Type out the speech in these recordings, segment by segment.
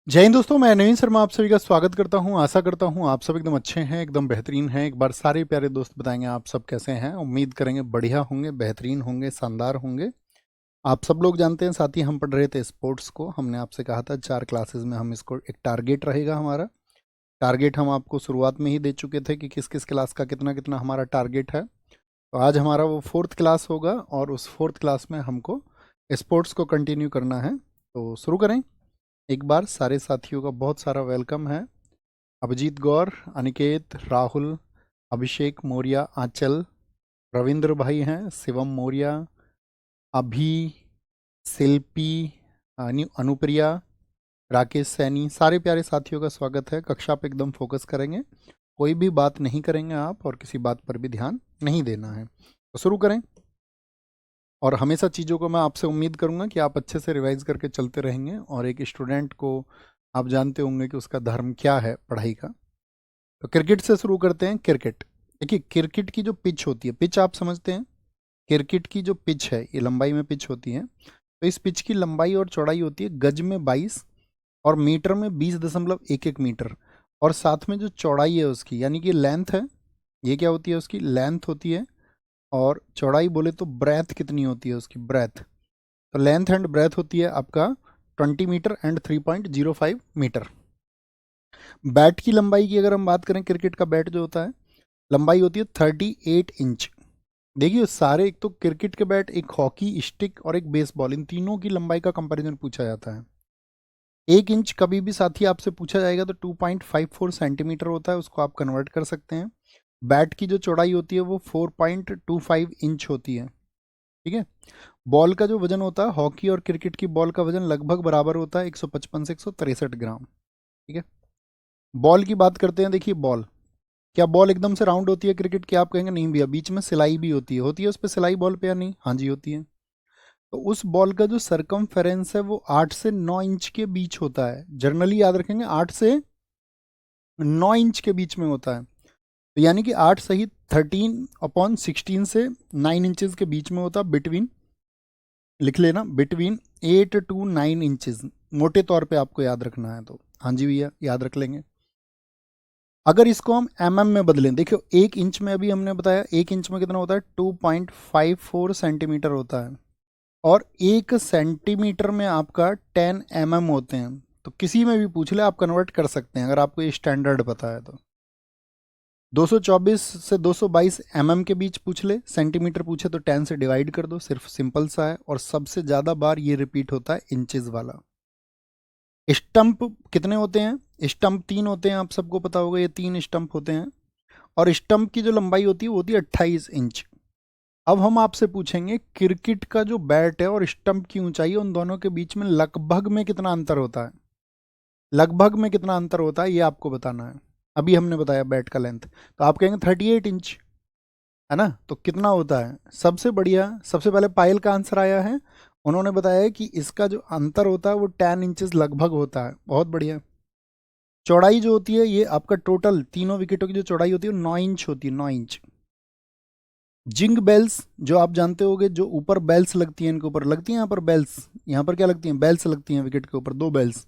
जय हिंद दोस्तों, मैं नवीन शर्मा आप सभी का स्वागत करता हूं। आशा करता हूं आप सब एकदम अच्छे हैं, एकदम बेहतरीन हैं। एक बार सारे प्यारे दोस्त बताएंगे आप सब कैसे हैं। उम्मीद करेंगे बढ़िया होंगे, बेहतरीन होंगे, शानदार होंगे। आप सब लोग जानते हैं, साथ ही हम पढ़ रहे थे स्पोर्ट्स को। हमने आपसे कहा था 4 क्लासेस में हम इसको एक टारगेट रहेगा हमारा। टारगेट हम आपको शुरुआत में ही दे चुके थे कि किस किस क्लास का कितना कितना हमारा टारगेट है। तो आज हमारा वो 4th क्लास होगा और उस 4th क्लास में हमको स्पोर्ट्स को कंटिन्यू करना है। तो शुरू करें। एक बार सारे साथियों का बहुत सारा वेलकम है। अभिजीत गौर, अनिकेत, राहुल, अभिषेक मौर्य, आंचल, रविंद्र भाई हैं, शिवम मौर्य, अभी, शिल्पी, अनुप्रिया, राकेश सैनी, सारे प्यारे साथियों का स्वागत है। कक्षा पे एकदम फोकस करेंगे, कोई भी बात नहीं करेंगे आप, और किसी बात पर भी ध्यान नहीं देना है। तो शुरू करें। और हमेशा चीज़ों को मैं आपसे उम्मीद करूंगा कि आप अच्छे से रिवाइज करके चलते रहेंगे। और एक स्टूडेंट को आप जानते होंगे कि उसका धर्म क्या है पढ़ाई का। तो क्रिकेट से शुरू करते हैं। क्रिकेट, देखिए क्रिकेट की जो पिच होती है, पिच आप समझते हैं। क्रिकेट की जो पिच है ये लंबाई में पिच होती है। तो इस पिच की लंबाई और चौड़ाई होती है गज में 22 और मीटर में 20.11 मीटर। और साथ में जो चौड़ाई है उसकी, यानी कि लेंथ है, ये क्या होती है, उसकी लेंथ होती है। और चौड़ाई बोले तो ब्रेथ कितनी होती है उसकी, ब्रेथ। तो लेंथ एंड ब्रेथ होती है आपका 20 मीटर एंड 3.05 मीटर। बैट की लंबाई की अगर हम बात करें, क्रिकेट का बैट जो होता है लंबाई होती है 38 इंच। देखिए सारे, एक तो क्रिकेट के बैट, एक हॉकी स्टिक और एक बेसबॉल, इन तीनों की लंबाई का कंपैरिजन पूछा जाता है। 1 इंच कभी भी साथी आपसे पूछा जाएगा तो 2.54 सेंटीमीटर होता है, उसको आप कन्वर्ट कर सकते हैं। बैट की जो चौड़ाई होती है वो 4.25 इंच होती है। ठीक है। बॉल का जो वजन होता है, हॉकी और क्रिकेट की बॉल का वजन लगभग बराबर होता है, 155 से 163 ग्राम। ठीक है। बॉल की बात करते हैं। देखिए बॉल, क्या बॉल एकदम से राउंड होती है क्रिकेट की? आप कहेंगे नहीं भैया, बीच में सिलाई भी होती है उस पर सिलाई बॉल पे या नहीं? हाँ जी होती है। तो उस बॉल का जो सरकमफेरेंस है वो 8 से 9 इंच के बीच होता है। जनरली याद रखेंगे 8 से 9 इंच के बीच में होता है। तो यानी कि 8 सही 13/16 से 9 इंचेस के बीच में होता है, बिटवीन, लिख लेना, बिटवीन 8 to 9 इंचेस। मोटे तौर पे आपको याद रखना है। तो हाँ जी भैया, याद रख लेंगे। अगर इसको हम में बदलें, देखियो 1 इंच में अभी हमने बताया, 1 इंच में कितना होता है, 2.54 सेंटीमीटर होता है। और 1 सेंटीमीटर में आपका 10 होते हैं। तो किसी में भी पूछ ले आप कन्वर्ट कर सकते हैं अगर आपको ये स्टैंडर्ड पता है तो। 224 से 222 के बीच पूछ ले, सेंटीमीटर पूछे तो 10 से डिवाइड कर दो, सिर्फ सिंपल सा है। और सबसे ज़्यादा बार ये रिपीट होता है इंचेस वाला। स्टंप कितने होते हैं? स्टंप 3 होते हैं, आप सबको पता होगा, ये 3 स्टंप होते हैं। और स्टंप की जो लंबाई होती है वो होती है 28 इंच। अब हम आपसे पूछेंगे क्रिकेट का जो बैट है और स्टंप की ऊंचाई है, उन दोनों के बीच में लगभग में कितना अंतर होता है? लगभग में कितना अंतर होता है ये आपको बताना है। अभी हमने बताया बैट का लेंथ, तो आप कहेंगे 38 इंच, है ना? तो कितना होता है? सबसे बढ़िया, सबसे पहले पायल का आंसर आया है। उन्होंने बताया है कि इसका जो अंतर होता है वो 10 इंचेस लगभग होता है। बहुत बढ़िया। चौड़ाई जो होती है, ये आपका टोटल तीनों विकेटों की जो चौड़ाई होती है 9 इंच होती है, 9 इंच। जिंग बेल्स जो आप जानते होंगे, जो ऊपर बेल्स लगती हैं, इनके ऊपर लगती हैं, यहाँ पर बेल्स, यहाँ पर क्या लगती हैं, बेल्स लगती हैं विकेट के ऊपर, 2 बेल्स।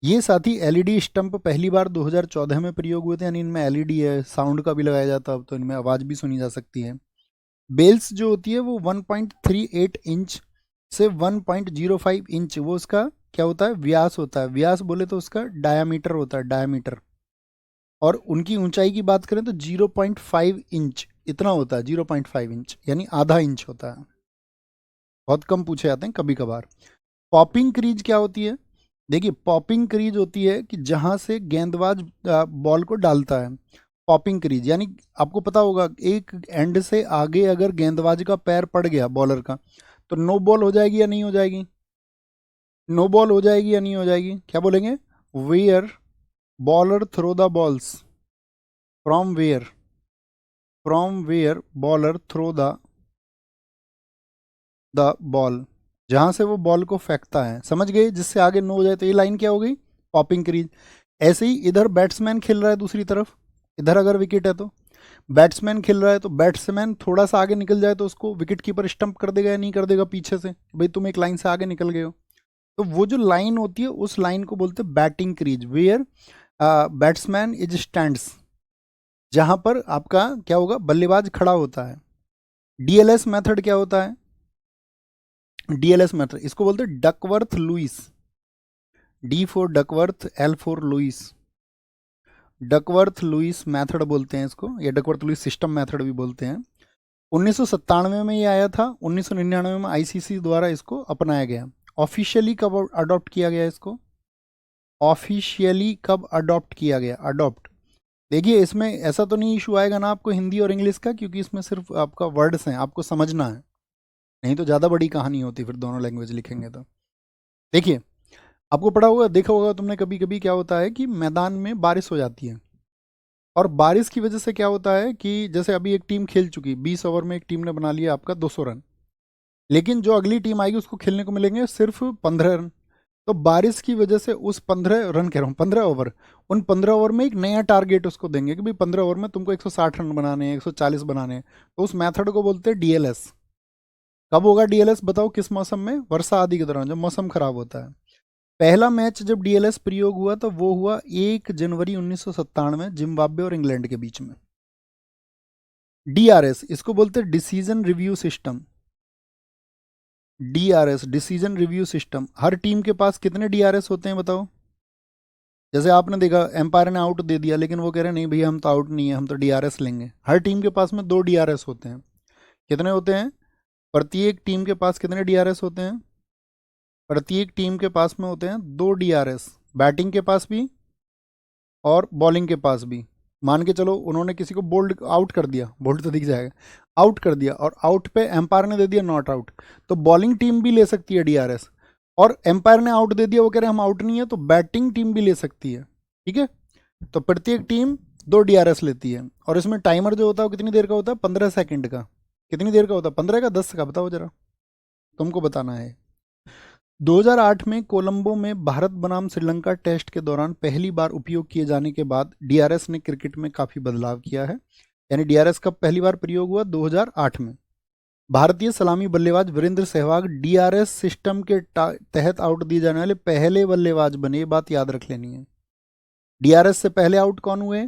ये साथी एलईडी स्टंप पहली बार 2014 में प्रयोग हुए थे, यानी इनमें एलईडी है, साउंड का भी लगाया जाता है, अब तो इनमें आवाज़ भी सुनी जा सकती है। बेल्स जो होती है वो 1.38 इंच से 1.05 इंच, वो उसका क्या होता है, व्यास होता है। व्यास बोले तो उसका डायामीटर होता है, डायामीटर। और उनकी ऊंचाई की बात करें तो 0.5 इंच इतना होता है, 0.5 इंच यानी आधा इंच होता है। बहुत कम पूछे जाते हैं, कभी कभार। पॉपिंग क्रीज क्या होती है? देखिए पॉपिंग क्रीज होती है कि जहां से गेंदबाज बॉल को डालता है। पॉपिंग क्रीज यानी आपको पता होगा, एक एंड से आगे अगर गेंदबाज का पैर पड़ गया बॉलर का, तो नो बॉल हो जाएगी या नहीं हो जाएगी? नो बॉल हो जाएगी या नहीं हो जाएगी? क्या बोलेंगे? Where bowler throw the balls, from where, from where bowler throw the ball, जहां से वो बॉल को फेंकता है, समझ गए? जिससे आगे नो हो जाए, तो ये लाइन क्या हो गई, पॉपिंग क्रीज। ऐसे ही इधर बैट्समैन खेल रहा है दूसरी तरफ, इधर अगर विकेट है तो बैट्समैन खेल रहा है, तो बैट्समैन थोड़ा सा आगे निकल जाए तो उसको विकेट कीपर स्टंप कर देगा या नहीं कर देगा पीछे से, भाई तुम एक लाइन से आगे निकल गए हो। तो वो जो लाइन होती है उस लाइन को बोलते हैं batting crease, where batsman is stands, जहां पर आपका क्या होगा, बल्लेबाज खड़ा होता है। डीएलएस मेथड क्या होता है, डीएलएस मेथड इसको बोलते हैं Duckworth Lewis, D for Duckworth, L for Lewis, Duckworth Lewis method बोलते हैं इसको, या डकवर्थ लुइस सिस्टम मेथड भी बोलते हैं। 1997 में ये आया था, 1999 में आईसीसी द्वारा इसको अपनाया गया। ऑफिशियली कब अडॉप्ट किया गया इसको, ऑफिशियली कब अडॉप्ट किया गया, अडॉप्ट। देखिए इसमें ऐसा तो नहीं इशू आएगा ना आपको हिंदी और इंग्लिश का, क्योंकि इसमें सिर्फ आपका वर्ड्स हैं, आपको समझना है, नहीं तो ज़्यादा बड़ी कहानी होती फिर दोनों लैंग्वेज लिखेंगे तो। देखिए आपको पढ़ा होगा, देखा होगा तुमने कभी कभी, क्या होता है कि मैदान में बारिश हो जाती है, और बारिश की वजह से क्या होता है कि जैसे अभी एक टीम खेल चुकी, 20 ओवर में एक टीम ने बना लिया आपका 200 रन, लेकिन जो अगली टीम आएगी उसको खेलने को मिलेंगे सिर्फ 15 रन। तो बारिश की वजह से उस 15 रन कह रहा हूँ 15 ओवर, उन 15 ओवर में एक नया टारगेट उसको देंगे कि भाई 15 ओवर में तुमको 160 रन बनाने हैं, 140 बनाने हैं। तो उस मेथड को बोलते हैं डीएलएस। कब होगा डीएलएस बताओ, किस मौसम में, वर्षा आदि के दौरान जब मौसम खराब होता है। पहला मैच जब डीएलएस प्रयोग हुआ तो वो हुआ 1 जनवरी 1997 जिम्बाब्वे और इंग्लैंड के बीच में। डीआरएस इसको बोलते हैं decision review system, DRS decision review system. हर टीम के पास कितने डीआरएस होते हैं बताओ। जैसे आपने देखा एम्पायर ने आउट दे दिया, लेकिन वो कह रहे हैं नहीं भैया हम तो आउट नहीं है, हम तो डीआरएस लेंगे। हर टीम के पास में 2 डीआरएस होते हैं। कितने होते हैं, प्रत्येक टीम के पास कितने डीआरएस होते हैं, प्रत्येक टीम के पास में होते हैं 2 डीआरएस, बैटिंग के पास भी और बॉलिंग के पास भी। मान के चलो उन्होंने किसी को बोल्ड आउट कर दिया, बोल्ड तो दिख जाएगा, आउट कर दिया, और आउट पे एम्पायर ने दे दिया नॉट आउट, तो बॉलिंग टीम भी ले सकती है डीआरएस। और एम्पायर ने आउट दे दिया, वो कह रहे हैं हम आउट नहीं है, तो बैटिंग टीम भी ले सकती है। ठीक है, तो प्रत्येक टीम 2 डीआरएस लेती है। और इसमें टाइमर जो होता है वो कितनी देर का होता है, 15 सेकंड का। कितनी देर का होता है, 15 का 10 का, बताओ जरा, तुमको बताना है। 2008 में कोलंबो में भारत बनाम श्रीलंका टेस्ट के दौरान पहली बार उपयोग किए जाने के बाद डीआरएस ने क्रिकेट में काफ़ी बदलाव किया है। यानी डीआरएस कब पहली बार प्रयोग हुआ, 2008 में। भारतीय सलामी बल्लेबाज वीरेंद्र सहवाग डीआरएस सिस्टम के तहत आउट दिए जाने वाले पहले बल्लेबाज बने, ये बात याद रख लेनी है। डीआरएस से पहले आउट कौन हुए,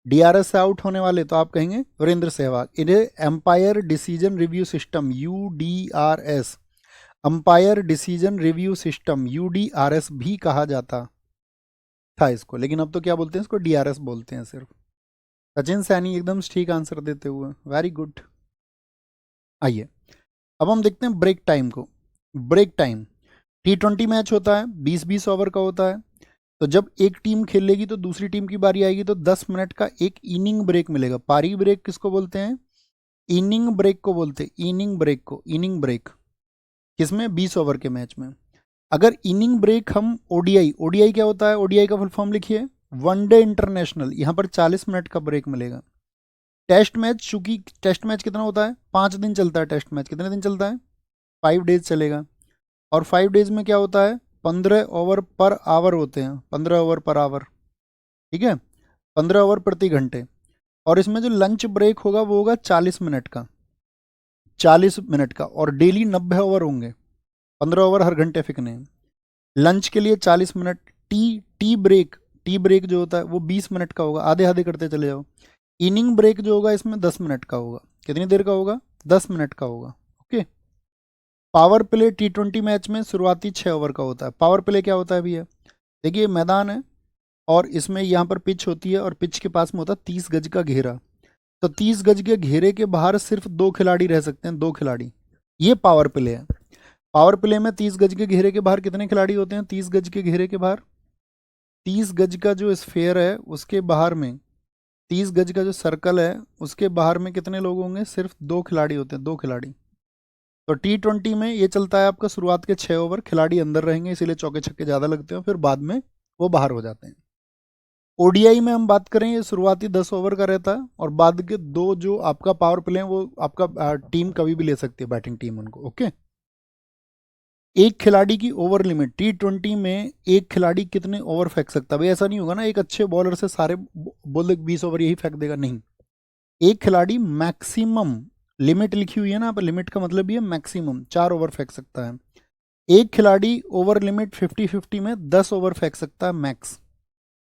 डीआरएस से आउट होने वाले तो आप कहेंगे वीरेंद्र सहवाग। इन्हें umpire decision review system UDRS, umpire decision review system UDRS भी कहा जाता था इसको, लेकिन अब तो क्या बोलते हैं इसको, डीआरएस बोलते हैं सिर्फ। सचिन सैनी एकदम ठीक आंसर देते हुए, वेरी गुड। आइए अब हम देखते हैं ब्रेक टाइम को। ब्रेक टाइम, T20 मैच होता है, 20-20 ओवर का होता है। तो जब एक टीम खेलेगी तो दूसरी टीम की बारी आएगी, तो 10 मिनट का एक इनिंग ब्रेक मिलेगा। पारी ब्रेक किसको बोलते हैं, इनिंग ब्रेक को बोलते हैं, इनिंग ब्रेक को, इनिंग ब्रेक किसमें, 20 ओवर के मैच में। अगर इनिंग ब्रेक हम ओडीआई, ओडीआई क्या होता है, ओडीआई का फुल फॉर्म लिखिए, वनडे इंटरनेशनल, यहाँ पर 40 मिनट का ब्रेक मिलेगा। टेस्ट मैच, चूंकि टेस्ट मैच कितना होता है, 5 दिन चलता है टेस्ट मैच, कितने दिन चलता है, 5 डेज चलेगा। और 5 डेज में क्या होता है, 15 ओवर पर आवर होते हैं, 15 ओवर पर आवर, ठीक है, 15 ओवर प्रति घंटे। और इसमें जो लंच ब्रेक होगा वो होगा 40 मिनट का, 40 मिनट का, और डेली 90 ओवर होंगे, 15 ओवर हर घंटे फेंकने हैं। लंच के लिए 40 minute. Tea tea break, tea break जो होता है वो 20 मिनट का होगा, आधे आधे करते चले जाओ। इनिंग ब्रेक जो होगा इसमें 10 मिनट का होगा, कितनी देर का होगा, 10 मिनट का होगा। Okay, power play T20 match में शुरुआती 6 ओवर का होता है। पावर प्ले क्या होता है भैया, देखिए मैदान है और इसमें यहाँ पर पिच होती है, और पिच के पास में होता है 30 गज का घेरा। तो 30 गज के घेरे के बाहर सिर्फ 2 खिलाड़ी रह सकते हैं, 2 खिलाड़ी, ये पावर प्ले है। पावर प्ले में 30 गज के घेरे के बाहर कितने खिलाड़ी होते हैं, 30 गज के घेरे के बाहर, 30 गज का जो स्फेयर है उसके बाहर में, 30 गज का जो सर्कल है उसके बाहर में कितने लोग होंगे, सिर्फ 2 खिलाड़ी होते हैं, 2 खिलाड़ी। तो T20 में ये चलता है आपका शुरुआत के 6 ओवर, खिलाड़ी अंदर रहेंगे इसीलिए चौके छक्के ज़्यादा लगते हैं, फिर बाद में वो बाहर हो जाते हैं। ओडीआई में हम बात करें ये शुरुआती 10 ओवर का रहता है, और बाद के 2 जो आपका पावर प्ले है वो आपका टीम कभी भी ले सकती है, बैटिंग टीम उनको। ओके, एक खिलाड़ी की ओवर लिमिट, T20 में एक खिलाड़ी कितने ओवर फेंक सकता है, भाई ऐसा नहीं होगा ना एक अच्छे बॉलर से सारे बोल 20 ओवर यही फेंक देगा, नहीं। एक खिलाड़ी मैक्सिमम, लिमिट लिखी हुई है ना पर लिमिट का मतलब भी है मैक्सिमम 4 ओवर फेंक सकता है। एक खिलाड़ी ओवर लिमिट 50-50 में 10 ओवर फेंक सकता है मैक्स।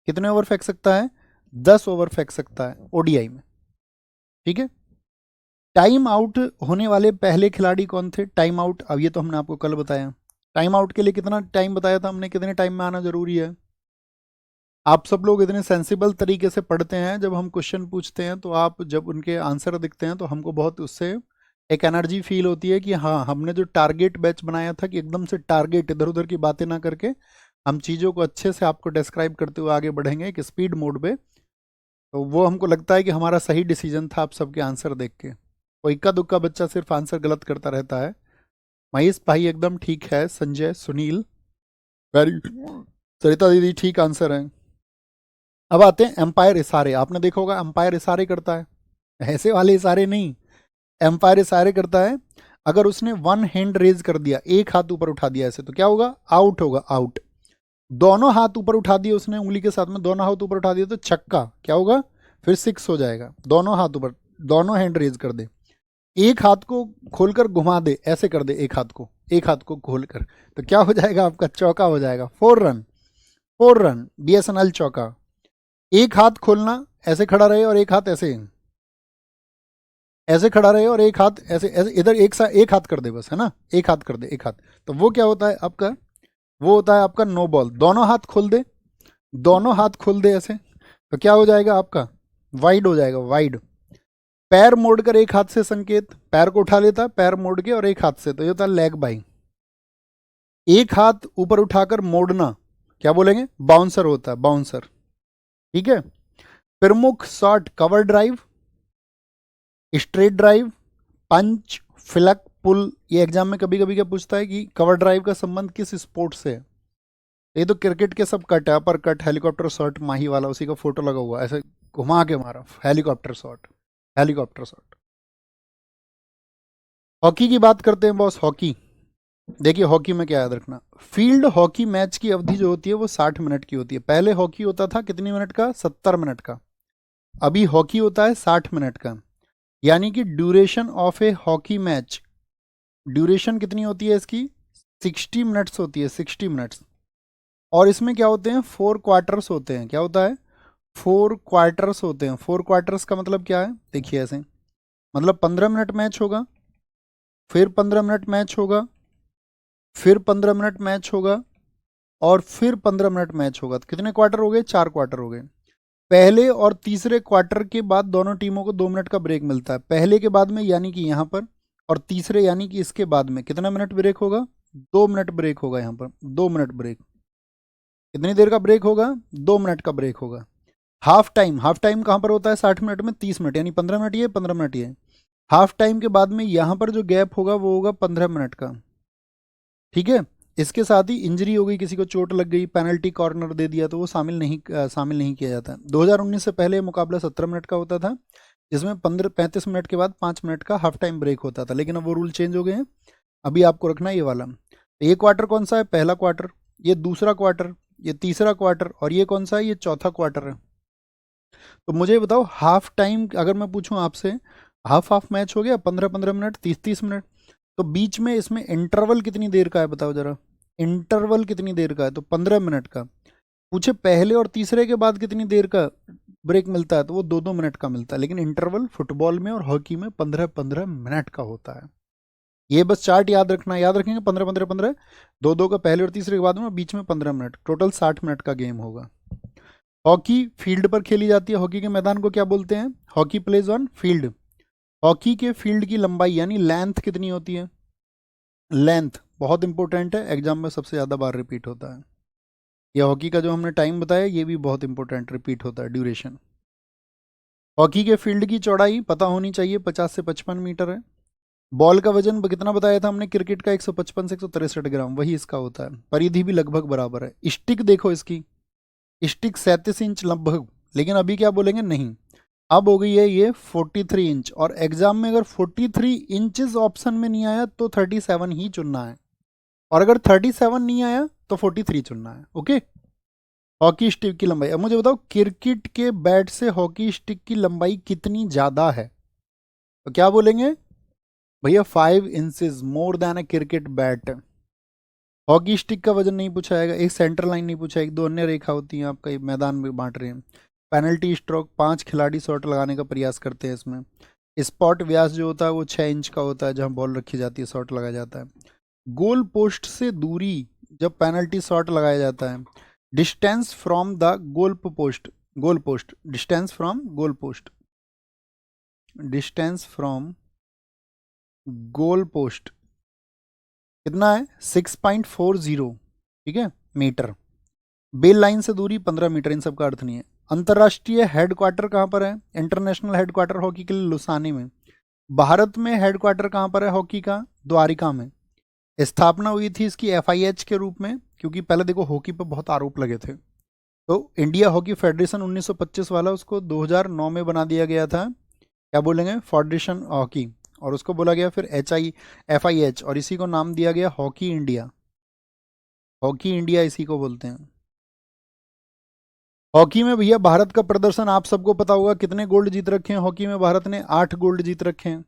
कितने ओवर फेंक सकता है? 10 ओवर फेंक सकता है ओडीआई में। ठीक है। टाइम आउट होने वाले पहले खिलाड़ी कौन थे? टाइम आउट, अब ये तो हमने आपको कल बताया। टाइम आउट के लिए कितना टाइम बताया था हमने, कितने टाइम में आना जरूरी है? आप सब लोग इतने सेंसिबल तरीके से पढ़ते हैं, जब हम क्वेश्चन पूछते हैं तो आप जब उनके आंसर दिखते हैं तो हमको बहुत उससे एक एनर्जी फील होती है कि हाँ, हमने जो टारगेट बैच बनाया था कि एकदम से टारगेट, इधर उधर की बातें ना करके हम चीज़ों को अच्छे से आपको डिस्क्राइब करते हुए आगे बढ़ेंगे एक स्पीड मोड पे, तो वो हमको लगता है कि हमारा सही डिसीजन था आप सबके आंसर देख के। कोई इक्का दुक्का बच्चा सिर्फ आंसर गलत करता रहता है। महेश भाई एकदम ठीक है, संजय, सुनील वेरी, सरिता दीदी ठीक आंसर है। अब आते हैं एम्पायर इशारे। आपने देखा होगा एम्पायर इशारे करता है, ऐसे वाले इशारे नहीं, एम्पायर इशारे करता है। अगर उसने वन हैंड रेज कर दिया, एक हाथ ऊपर उठा दिया ऐसे, तो क्या होगा? आउट होगा, आउट। दोनों हाथ ऊपर उठा दिए उसने, उंगली के साथ में दोनों हाथ ऊपर उठा दिया तो छक्का, क्या होगा? फिर 6 हो जाएगा। दोनों हाथ ऊपर, दोनों हैंड रेज कर दे, एक हाथ को खोलकर घुमा दे, ऐसे कर दे, एक हाथ को खोलकर, तो क्या हो जाएगा आपका? चौका हो जाएगा। 4 रन, 4 रन, बीएसएनएल चौका। एक हाथ खोलना, ऐसे खड़ा रहे और एक हाथ ऐसे, ऐसे खड़ा रहे और एक हाथ ऐसे ऐसे, इधर एक हाथ कर दे बस, है ना, एक हाथ कर दे, एक हाथ। तो वो क्या होता है आपका? वो होता है आपका नो बॉल। दोनों हाथ खोल दे, दोनों हाथ खोल दे ऐसे, तो क्या हो जाएगा आपका? वाइड हो जाएगा, वाइड। पैर मोड़कर एक हाथ से संकेत, पैर को उठा लेता पैर मोड़ के और एक हाथ से, तो ये होता है लेग बाई। एक हाथ ऊपर उठाकर मोड़ना, क्या बोलेंगे? बाउंसर होता है, बाउंसर। ठीक है। प्रमुख shot, cover drive, straight drive, punch, flick, pull. ये एग्जाम में कभी कभी क्या पूछता है कि कवर ड्राइव का संबंध किस स्पोर्ट से है? ये तो क्रिकेट के सब कट है, अपर कट, हेलीकॉप्टर शॉट, माही वाला, उसी का फोटो लगा हुआ ऐसे घुमा के मारा, helicopter shot, helicopter shot. Hockey की बात करते हैं बॉस, हॉकी। देखिए हॉकी में क्या याद रखना, फील्ड हॉकी मैच की अवधि जो होती है वो 60 मिनट की होती है। पहले हॉकी होता था कितनी मिनट का? 70 मिनट का। अभी हॉकी होता है 60 मिनट का। यानी कि duration of A hockey match, duration कितनी होती है इसकी? 60 मिनट्स होती है, 60 मिनट्स। और इसमें क्या होते हैं? 4 क्वार्टर्स होते हैं। क्या होता है? 4 क्वार्टर्स होते हैं। 4 क्वार्टर्स का मतलब क्या है? देखिए ऐसे, मतलब 15 मिनट मैच होगा, फिर 15 मिनट मैच होगा, फिर 15 मिनट मैच होगा, और फिर 15 मिनट मैच होगा। तो कितने क्वार्टर हो गए? 4 क्वार्टर हो गए। पहले और तीसरे क्वार्टर के बाद दोनों टीमों को 2 मिनट का ब्रेक मिलता है। पहले के बाद में यानी कि यहाँ पर, और तीसरे यानी कि इसके बाद में कितना मिनट ब्रेक होगा? 2 मिनट ब्रेक होगा यहाँ पर, 2 मिनट ब्रेक। कितनी देर का ब्रेक होगा? 2 मिनट का ब्रेक होगा। हाफ टाइम, हाफ टाइम कहाँ पर होता है? 60 मिनट में 30 मिनट, यानी 15 मिनट ये, 15 मिनट ये। हाफ टाइम के बाद में यहाँ पर जो गैप होगा वो होगा 15 मिनट का। ठीक है। इसके साथ ही इंजरी हो गई, किसी को चोट लग गई, पेनल्टी कॉर्नर दे दिया, तो वो शामिल नहीं किया जाता। 2019 से पहले मुकाबला 17 मिनट का होता था, जिसमें 35 मिनट के बाद 5 मिनट का हाफ टाइम ब्रेक होता था, लेकिन अब वो रूल चेंज हो गए हैं। अभी आपको रखना है ये वाला। ये क्वार्टर कौन सा है? पहला क्वार्टर, ये दूसरा क्वार्टर, ये तीसरा क्वार्टर, और ये कौन सा है? ये चौथा क्वार्टर है। तो मुझे बताओ हाफ टाइम अगर मैं पूछूं आपसे, हाफ हाफ मैच हो गया, 15-15 मिनट, 30-30 मिनट, तो बीच में इसमें इंटरवल कितनी देर का है बताओ जरा? इंटरवल कितनी देर का है? तो 15 मिनट का। पूछे पहले और तीसरे के बाद कितनी देर का ब्रेक मिलता है, तो वो 2-2 मिनट का मिलता है। लेकिन इंटरवल फुटबॉल में और हॉकी में 15-15 मिनट का होता है। ये बस चार्ट याद रखना, याद रखेंगे 15-15-15, 2-2 का पहले और तीसरे के बाद में, बीच में 15 मिनट, टोटल 60 मिनट का गेम होगा। हॉकी फील्ड पर खेली जाती है। हॉकी के मैदान को क्या बोलते हैं? Hockey plays on field. Hockey के फील्ड की लंबाई यानी लेंथ कितनी होती है? लेंथ बहुत इंपॉर्टेंट है, एग्जाम में सबसे ज़्यादा बार रिपीट होता है। यह हॉकी का जो हमने टाइम बताया ये भी बहुत इंपॉर्टेंट रिपीट होता है, ड्यूरेशन। हॉकी के फील्ड की चौड़ाई पता होनी चाहिए, 50 से 55 मीटर है। बॉल का वजन कितना बताया था हमने? क्रिकेट का 155 से 163 ग्राम, वही इसका होता है। परिधि भी लगभग बराबर है। स्टिक देखो इसकी, स्टिक 37 इंच लगभग, लेकिन अभी क्या बोलेंगे? नहीं, अब हो गई है ये 43 इंच। और एग्जाम में अगर 43 इंचेस ऑप्शन में नहीं आया तो 37 ही चुनना है, और अगर 37 नहीं आया तो 43 चुनना है। ओके। हॉकी स्टिक की लंबाई, अब मुझे बताओ क्रिकेट के बैट से हॉकी स्टिक की लंबाई कितनी ज्यादा है? तो क्या बोलेंगे भैया? 5 इंचेस मोर देन अ क्रिकेट बैट। हॉकी स्टिक का वजन नहीं पूछा जाएगा, एक सेंटर लाइन नहीं पूछा, एक दो अन्य रेखा होती हैं, आपका मैदान में बांट रहे हैं। पेनल्टी स्ट्रोक, 5 खिलाड़ी शॉट लगाने का प्रयास करते हैं इसमें। स्पॉट व्यास जो होता है वो 6 इंच का होता है, जहाँ बॉल रखी जाती है शॉट लगाया जाता है। गोल पोस्ट से दूरी जब पेनल्टी शॉट लगाया जाता है। Distance from the goal post, goal post, distance from goal post, distance from goal post कितना है, 6.40, ठीक है, मीटर। बेल लाइन से दूरी 15 मीटर, इन सब का अर्थ नहीं है। अंतर्राष्ट्रीय हेडक्वार्टर कहाँ पर है, इंटरनेशनल हेडक्वार्टर हॉकी के लिए लुसाने में। भारत में हेडक्वार्टर कहाँ पर है हॉकी का, द्वारिका में। स्थापना हुई थी इसकी FIH के रूप में, क्योंकि पहले देखो हॉकी पर बहुत आरोप लगे थे, तो इंडिया हॉकी फेडरेशन 1925 वाला, उसको 2009 में बना दिया गया था, क्या बोलेंगे, फेडरेशन हॉकी, और उसको बोला गया फिर FIH, और इसी को नाम दिया गया हॉकी इंडिया। हॉकी इंडिया इसी को बोलते हैं। हॉकी में भैया भारत का प्रदर्शन आप सबको पता होगा, कितने गोल्ड जीत रखे हैं हॉकी में भारत ने, 8 गोल्ड जीत रखे हैं,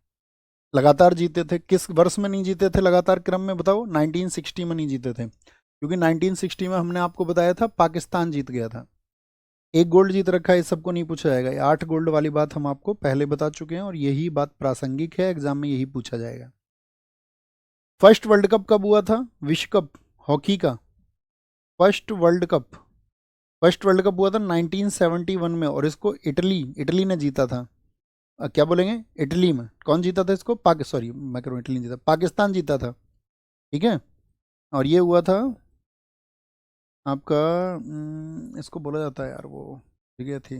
लगातार जीते थे। किस वर्ष में नहीं जीते थे लगातार क्रम में, बताओ। 1960 में नहीं जीते थे, क्योंकि 1960 में हमने आपको बताया था पाकिस्तान जीत गया था। एक गोल्ड जीत रखा है, इस सबको नहीं पूछा जाएगा। 8 गोल्ड वाली बात हम आपको पहले बता चुके हैं, और यही बात प्रासंगिक है, एग्जाम में यही पूछा जाएगा। फर्स्ट वर्ल्ड कप कब हुआ था, विश्व कप हॉकी का, first world cup, first world cup हुआ था 1971 में, और इसको इटली, इटली ने जीता था। क्या बोलेंगे, इटली में कौन जीता था इसको, सॉरी मैं कह रहा हूँ इटली नहीं जीता, पाकिस्तान जीता था, ठीक है। और ये हुआ था आपका, इसको बोला जाता है यार वो जगह थी,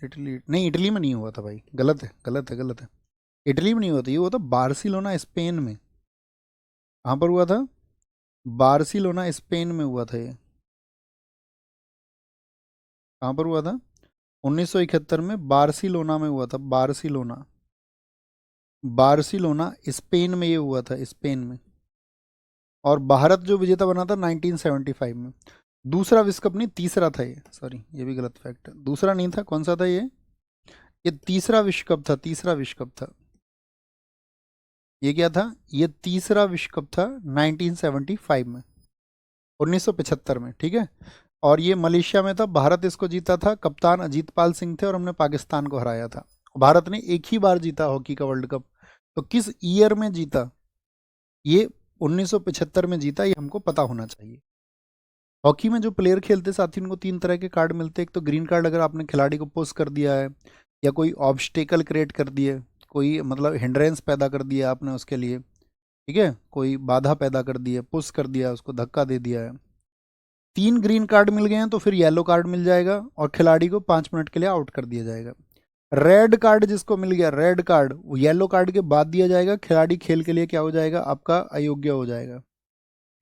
इटली नहीं, इटली में नहीं हुआ था भाई, गलत है, गलत है, गलत है। इटली में नहीं हुआ था, ये हुआ था बार्सिलोना स्पेन में। कहाँ पर हुआ था, बार्सिलोना स्पेन में हुआ था ये। कहाँ पर हुआ था, 1971 में बार्सिलोना में हुआ था, बार्सिलोना, बार्सिलोना स्पेन में ये हुआ था, स्पेन में। और भारत जो विजेता बना था 1975 में। दूसरा विश्व कप नहीं, तीसरा था ये, सॉरी ये भी गलत फैक्ट है, दूसरा नहीं था, कौन सा था ये तीसरा विश्व कप था, तीसरा विश्व कप था ये। क्या था, ये तीसरा विश्व कप था 1975 में, 1975 में, ठीक है। और ये मलेशिया में था, भारत इसको जीता था, कप्तान अजीत पाल सिंह थे, और हमने पाकिस्तान को हराया था। भारत ने एक ही बार जीता हॉकी का वर्ल्ड कप, तो किस ईयर में जीता, ये 1975 में जीता, ये हमको पता होना चाहिए। हॉकी में जो प्लेयर खेलते साथी, उनको 3 तरह के कार्ड मिलते हैं। एक तो ग्रीन कार्ड, अगर आपने खिलाड़ी को पुश कर दिया है, या कोई ऑब्स्टेकल क्रिएट कर दिए, कोई मतलब हिंड्रेंस पैदा कर दिया आपने उसके लिए, ठीक है, कोई बाधा पैदा कर दी है, पुश कर दिया, उसको धक्का दे दिया है। 3 ग्रीन कार्ड मिल गए हैं तो फिर येलो कार्ड मिल जाएगा, और खिलाड़ी को 5 मिनट के लिए आउट कर दिया जाएगा। रेड कार्ड जिसको मिल गया, रेड कार्ड वो येलो कार्ड के बाद दिया जाएगा, खिलाड़ी खेल के लिए क्या हो जाएगा, आपका अयोग्य हो जाएगा,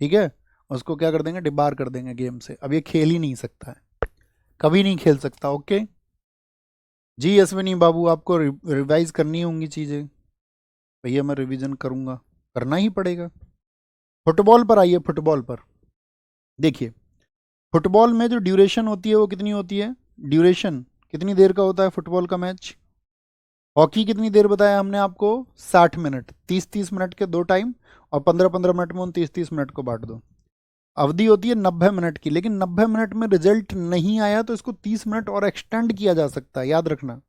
ठीक है। उसको क्या कर देंगे, डिबार कर देंगे गेम से, अब ये खेल ही नहीं सकता है, कभी नहीं खेल सकता, ओके जी। अश्विनी बाबू, आपको रिवाइज करनी होंगी चीज़ें, भैया मैं रिवीजन करूंगा, करना ही पड़ेगा। फुटबॉल पर आइए, फुटबॉल पर देखिए, फुटबॉल में जो ड्यूरेशन होती है वो कितनी होती है, ड्यूरेशन कितनी देर का होता है फुटबॉल का मैच। हॉकी कितनी देर बताया हमने आपको, 60 मिनट, 30-30 मिनट के 2 टाइम, और 15-15 मिनट में उन 30-30 मिनट को बांट दो। अवधि होती है 90 मिनट की, लेकिन 90 मिनट में रिजल्ट नहीं आया तो इसको 30 मिनट और एक्सटेंड किया जा सकता है, याद रखना।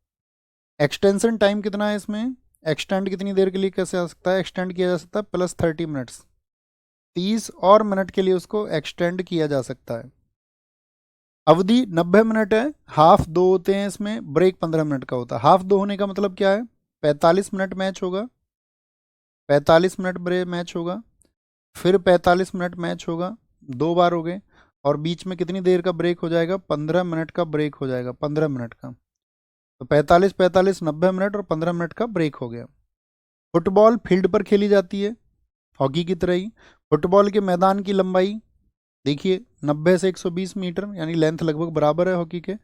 एक्सटेंशन टाइम कितना है इसमें, एक्सटेंड कितनी देर के लिए कैसे आ सकता है, एक्सटेंड किया जा सकता है +30 मिनट्स, 30 और मिनट के लिए उसको एक्सटेंड किया जा सकता है। अवधि 90 मिनट है, हाफ 2 होते हैं इसमें, ब्रेक 15 मिनट का होता है। हाफ 2 होने का मतलब क्या है, 45 मिनट मैच होगा, 45 मिनट ब्रेक मैच होगा, फिर 45 मिनट मैच होगा, 2 बार हो गए, और बीच में कितनी देर का ब्रेक हो जाएगा, 15 मिनट का ब्रेक हो जाएगा, 15 मिनट का। तो 45-45 90 मिनट और 15 मिनट का ब्रेक हो गया। फुटबॉल फील्ड पर खेली जाती है, हॉकी की तरह ही। फुटबॉल के मैदान की लंबाई देखिए 90 से 120 मीटर, यानी लेंथ लगभग बराबर है हॉकी के।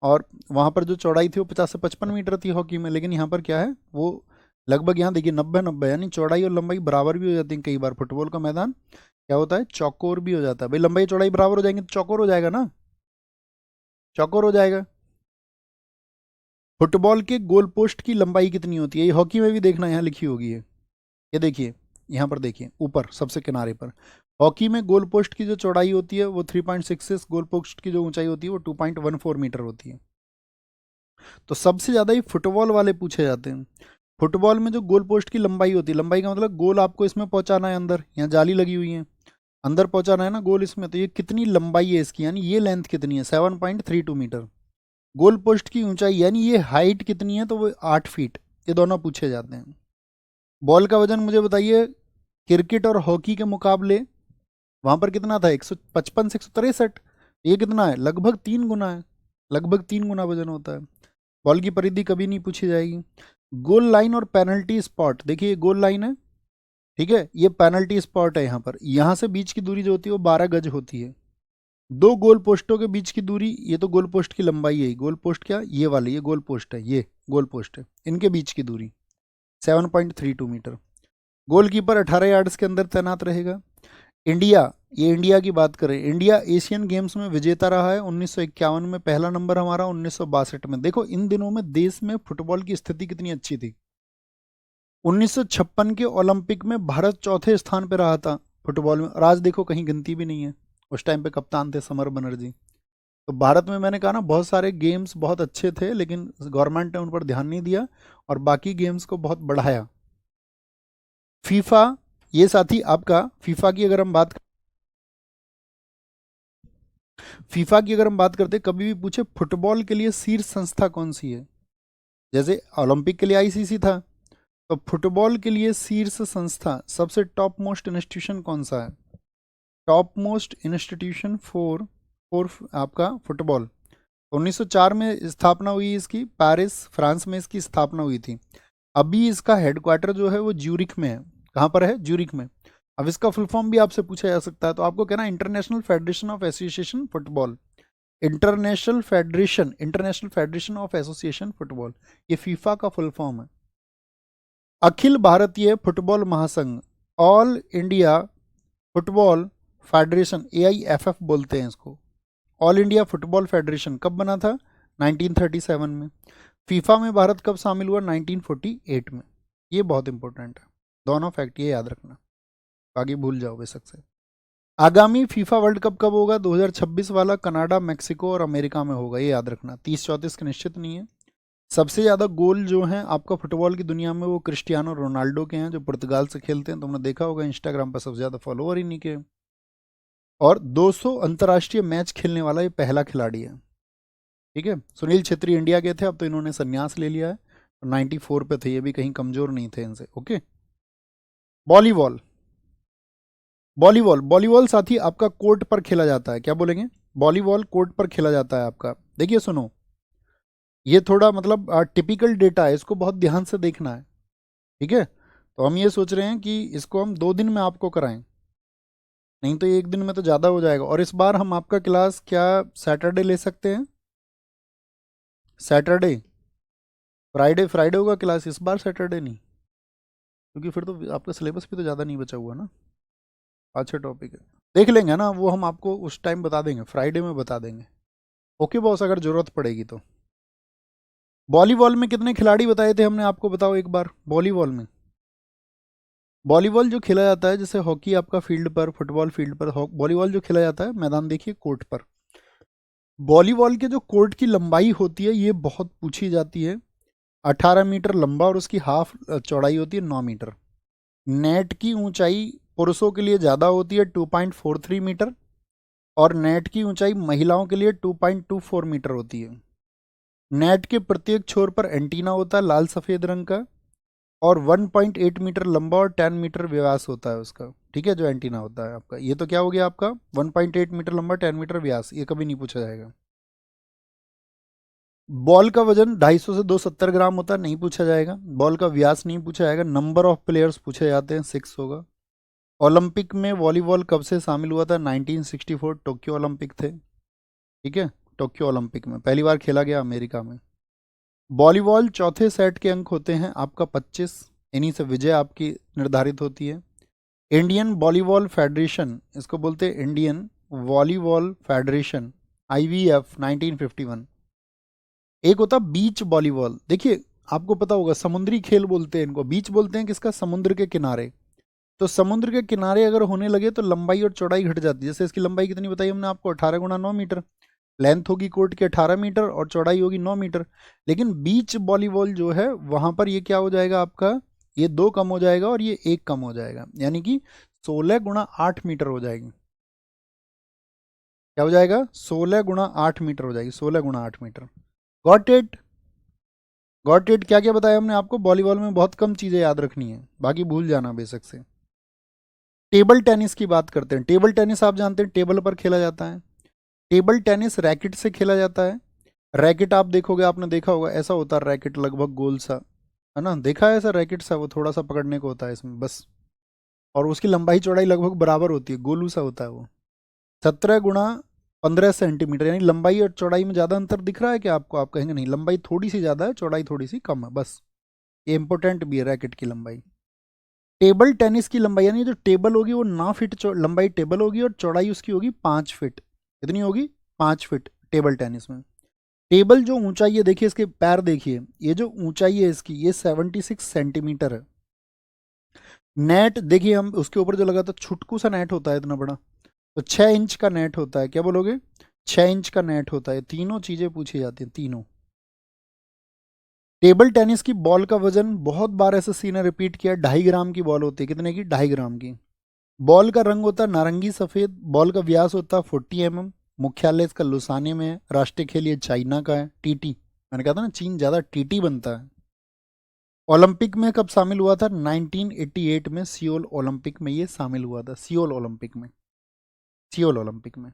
और वहाँ पर जो चौड़ाई थी वो 50 से 55 मीटर थी हॉकी में, लेकिन यहाँ पर क्या है वो लगभग, यहाँ देखिए 90-90, यानी चौड़ाई और लंबाई बराबर भी हो जाती है। कई बार फुटबॉल का मैदान क्या होता है, चौकोर भी हो जाता है। भाई लंबाई चौड़ाई बराबर हो जाएंगे तो चौकोर हो जाएगा ना, चौकोर हो जाएगा। फुटबॉल के गोल पोस्ट की लंबाई कितनी होती है, ये हॉकी में भी देखना, यहाँ लिखी होगी ये देखिए, यहाँ पर देखिए ऊपर सबसे किनारे पर। हॉकी में गोल पोस्ट की जो चौड़ाई होती है वो 3.66, गोल पोस्ट की जो ऊंचाई होती है वो 2.14 मीटर होती है। तो सबसे ज़्यादा ही फुटबॉल वाले पूछे जाते हैं। फुटबॉल में जो गोल पोस्ट की लंबाई होती है, लंबाई का मतलब गोल आपको इसमें पहुंचाना है, अंदर यहाँ जाली लगी हुई है, अंदर पहुंचाना है ना गोल इसमें, तो ये कितनी लंबाई है इसकी, यानी ये लेंथ कितनी है 7.32 मीटर। गोल पोस्ट की ऊंचाई यानी ये हाइट कितनी है, तो वो 8 फीट। ये दोनों पूछे जाते हैं। बॉल का वजन मुझे बताइए क्रिकेट और हॉकी के मुकाबले वहां पर कितना था, 155 से 163। ये कितना है, लगभग 3 गुना है, लगभग 3 गुना वजन होता है। बॉल की परिधि कभी नहीं पूछी जाएगी। गोल लाइन और पेनल्टी स्पॉट, देखिए गोल लाइन है, ठीक है, ये पेनल्टी स्पॉट है। यहाँ पर यहाँ से बीच की दूरी जो होती है वो 12 गज होती है। दो गोल पोस्टों के बीच की दूरी, ये तो गोल पोस्ट की लंबाई है, गोल पोस्ट क्या, ये वाली, ये गोल पोस्ट है, ये गोल पोस्ट है, इनके बीच की दूरी 7.32 मीटर। गोलकीपर 18 यार्ड्स के अंदर तैनात रहेगा। इंडिया, ये इंडिया की बात करें, इंडिया एशियन गेम्स में विजेता रहा है 1951 में, पहला नंबर हमारा 1962 में। देखो इन दिनों में देश में फुटबॉल की स्थिति कितनी अच्छी थी। 1956 के ओलंपिक में भारत चौथे स्थान पर रहा था फुटबॉल में, और आज देखो कहीं गिनती भी नहीं है। उस टाइम पे कप्तान थे समर बनर्जी। तो भारत में मैंने कहा ना बहुत सारे गेम्स बहुत अच्छे थे, लेकिन गवर्नमेंट ने उन पर ध्यान नहीं दिया और बाकी गेम्स को बहुत बढ़ाया। फीफा, ये साथी आपका फीफा की अगर हम बात, फीफा की अगर हम बात करते, कभी भी पूछे फुटबॉल के लिए शीर्ष संस्था कौन सी है, जैसे ओलंपिक के लिए आईसीसी था, तो फुटबॉल के लिए शीर्ष संस्था सबसे टॉप मोस्ट इंस्टीट्यूशन कौन सा है, top most institution for for आपका फुटबॉल। 1904 में स्थापना हुई इसकी, पेरिस फ्रांस में इसकी स्थापना हुई थी। अभी इसका हेडक्वार्टर जो है वो ज्यूरिख में है। कहाँ पर है, ज्यूरिख में। अब इसका फुल फॉर्म भी आपसे पूछा जा सकता है, तो आपको कहना international federation of association football, international federation of association football, ये फीफा का फुल फॉर्म है। अखिल भारतीय फुटबॉल महासंघ, all India football federation, AIFF बोलते हैं इसको, ऑल इंडिया फुटबॉल फेडरेशन कब बना था, 1937 में। फीफा में भारत कब शामिल हुआ, 1948 में। ये बहुत इंपॉर्टेंट है, दोनों फैक्ट ये याद रखना, आगे भूल जाओ बेशक से। आगामी फीफा वर्ल्ड कप कब होगा, 2026 वाला, कनाडा, मैक्सिको और अमेरिका में होगा, ये याद रखना। 30-34 के निश्चित नहीं है। सबसे ज़्यादा गोल जो हैं आपका फुटबॉल की दुनिया में वो क्रिस्टियानो रोनाल्डो के हैं, जो पुर्तगाल से खेलते हैं। तुमने देखा होगा इंस्टाग्राम पर सबसे ज़्यादा फॉलोअर इन्हीं के। और 200 अंतर्राष्ट्रीय मैच खेलने वाला ये पहला खिलाड़ी है, ठीक है। सुनील छेत्री इंडिया के थे, अब तो इन्होंने संन्यास ले लिया है। 94 पे थे, ये भी कहीं कमजोर नहीं थे इनसे, ओके। वॉलीबॉल, वॉलीबॉल साथी आपका कोर्ट पर खेला जाता है, क्या बोलेंगे, वॉलीबॉल कोर्ट पर खेला जाता है आपका। देखिए सुनो, ये थोड़ा मतलब टिपिकल डेटा है, इसको बहुत ध्यान से देखना है, ठीक है। तो हम ये सोच रहे हैं कि इसको हम 2 दिन में आपको कराएं, नहीं तो 1 दिन में तो ज़्यादा हो जाएगा। और इस बार हम आपका क्लास क्या सैटरडे ले सकते हैं, सैटरडे, फ्राइडे होगा क्लास इस बार, सैटरडे नहीं, क्योंकि फिर तो आपका सिलेबस भी तो ज़्यादा नहीं बचा हुआ ना, अच्छे टॉपिक है, देख लेंगे ना वो, हम आपको उस टाइम बता देंगे, फ्राइडे में बता देंगे, ओके बॉस, अगर ज़रूरत पड़ेगी तो। वॉलीबॉल में कितने खिलाड़ी बताए थे हमने आपको, बताओ एक बार। वॉलीबॉल में, वॉलीबॉल जो खेला जाता है, जैसे हॉकी आपका फील्ड पर, फुटबॉल फील्ड पर, वॉलीबॉल जो खेला जाता है मैदान देखिए कोर्ट पर। वॉलीबॉल के जो कोर्ट की लंबाई होती है ये बहुत पूछी जाती है, 18 मीटर लंबा, और उसकी हाफ चौड़ाई होती है 9 मीटर। नेट की ऊंचाई पुरुषों के लिए ज़्यादा होती है 2.43 मीटर, और नेट की ऊंचाई महिलाओं के लिए 2.24 मीटर होती है। नेट के प्रत्येक छोर पर एंटीना होता है लाल सफ़ेद रंग का, और 1.8 मीटर लंबा और 10 मीटर व्यास होता है उसका, ठीक है, जो एंटीना होता है आपका। ये तो क्या हो गया आपका, 1.8 मीटर लंबा, 10 मीटर व्यास, ये कभी नहीं पूछा जाएगा। बॉल का वजन 250 से 270 ग्राम होता है, नहीं पूछा जाएगा। बॉल का व्यास नहीं पूछा जाएगा। नंबर ऑफ प्लेयर्स पूछे जाते हैं, 6 होगा। ओलंपिक में वॉलीबॉल कब से शामिल हुआ था, 1964 टोक्यो ओलंपिक थे, ठीक है, टोक्यो ओलंपिक में पहली बार खेला गया अमेरिका में। वॉलीबॉल चौथे सेट के अंक होते हैं आपका 25, इन्हीं से विजय आपकी निर्धारित होती है। इंडियन वॉलीबॉल फेडरेशन, इसको बोलते हैं इंडियन वॉलीबॉल फेडरेशन, IVF, 1951। एक होता बीच वॉलीबॉल, देखिए आपको पता होगा समुद्री खेल बोलते हैं इनको, बीच बोलते हैं किसका, समुद्र के किनारे। तो समुद्र के किनारे अगर होने लगे तो लंबाई और चौड़ाई घट जाती है। जैसे इसकी लंबाई कितनी बताई हमने आपको, 18 गुणा 9 मीटर। लेंथ होगी कोर्ट की 18 मीटर और चौड़ाई होगी 9 मीटर। लेकिन बीच वॉलीबॉल जो है वहां पर ये क्या हो जाएगा आपका, ये 2 कम हो जाएगा और ये 1 कम हो जाएगा, यानी कि 16 गुणा 8 मीटर हो जाएगी। क्या हो जाएगा, 16 गुणा 8 मीटर हो जाएगी, 16 गुणा 8 metre. Got it? Got it? क्या क्या बताया हमने आपको, वॉलीबॉल में बहुत कम चीजें याद रखनी है, बाकी भूल जाना बेशक से। टेबल टेनिस की बात करते हैं। टेबल टेनिस आप जानते हैं टेबल पर खेला जाता है। टेबल टेनिस रैकेट से खेला जाता है। रैकेट आप देखोगे, आपने देखा होगा ऐसा होता है रैकेट, लगभग गोल सा, है ना, देखा है ऐसा रैकेट सा, वो थोड़ा सा पकड़ने को होता है इसमें बस, और उसकी लंबाई चौड़ाई लगभग बराबर होती है, गोलू सा होता है वो। 17 गुणा 15 सेंटीमीटर, यानी लंबाई और चौड़ाई में ज़्यादा अंतर दिख रहा है क्या आपको? आप कहेंगे नहीं, लंबाई थोड़ी सी ज़्यादा है, चौड़ाई थोड़ी सी कम है, बस ये इंपॉर्टेंट भी है रैकेट की लंबाई। टेबल टेनिस की लंबाई, यानी जो टेबल होगी वो 9 फीट लंबाई टेबल होगी और चौड़ाई उसकी होगी 5 फीट। कितनी होगी? 5 फीट टेबल टेनिस में। टेबल जो ऊंचाई है, देखिए इसके पैर देखिए, ये जो ऊंचाई है इसकी, ये 76 सेंटीमीटर है। नेट देखिए, हम उसके ऊपर जो लगा था छुटकू सा नेट होता है इतना बड़ा, तो 6 इंच का नेट होता है। क्या बोलोगे? 6 इंच का नेट होता है। तीनों चीजें पूछी जाती हैं, तीनों। टेबल टेनिस की बॉल का वजन, बहुत बार एसएससी ने रिपीट किया, 2.5 ग्राम की बॉल होती है। कितने की? 2.5 ग्राम की। बॉल का रंग होता है नारंगी सफेद। बॉल का व्यास होता है 40 mm। मुख्यालय इसका लुसाने में है। राष्ट्रीय खेल ये चाइना का है। टीटी, मैंने कहा था ना चीन ज्यादा टीटी बनता है। ओलंपिक में कब शामिल हुआ था? 1988 में सियोल ओलंपिक में ये शामिल हुआ था, सियोल ओलंपिक में, सियोल ओलंपिक में।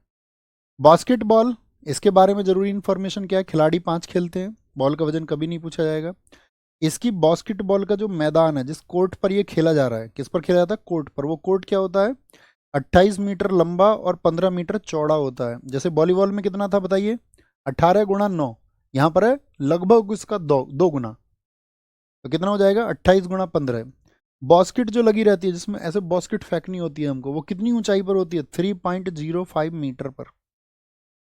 बास्केटबॉल, इसके बारे में जरूरी इंफॉर्मेशन क्या है? खिलाड़ी 5 खेलते हैं। बॉल का वजन कभी नहीं पूछा जाएगा। इसकी बास्केटबॉल का जो मैदान है, जिस कोर्ट पर ये खेला जा रहा है, किस पर खेला जाता है? कोर्ट पर। वो कोर्ट क्या होता है? 28 मीटर लंबा और 15 मीटर चौड़ा होता है। जैसे वॉलीबॉल में कितना था बताइए? 18 गुणा 9, यहाँ पर है लगभग उसका दो गुना, तो कितना हो जाएगा? 28 गुणा 15। बॉस्केट जो लगी रहती है, जिसमें ऐसे बॉस्केट फेंकनी होती है हमको, वो कितनी ऊंचाई पर होती है? 3.05 मीटर पर।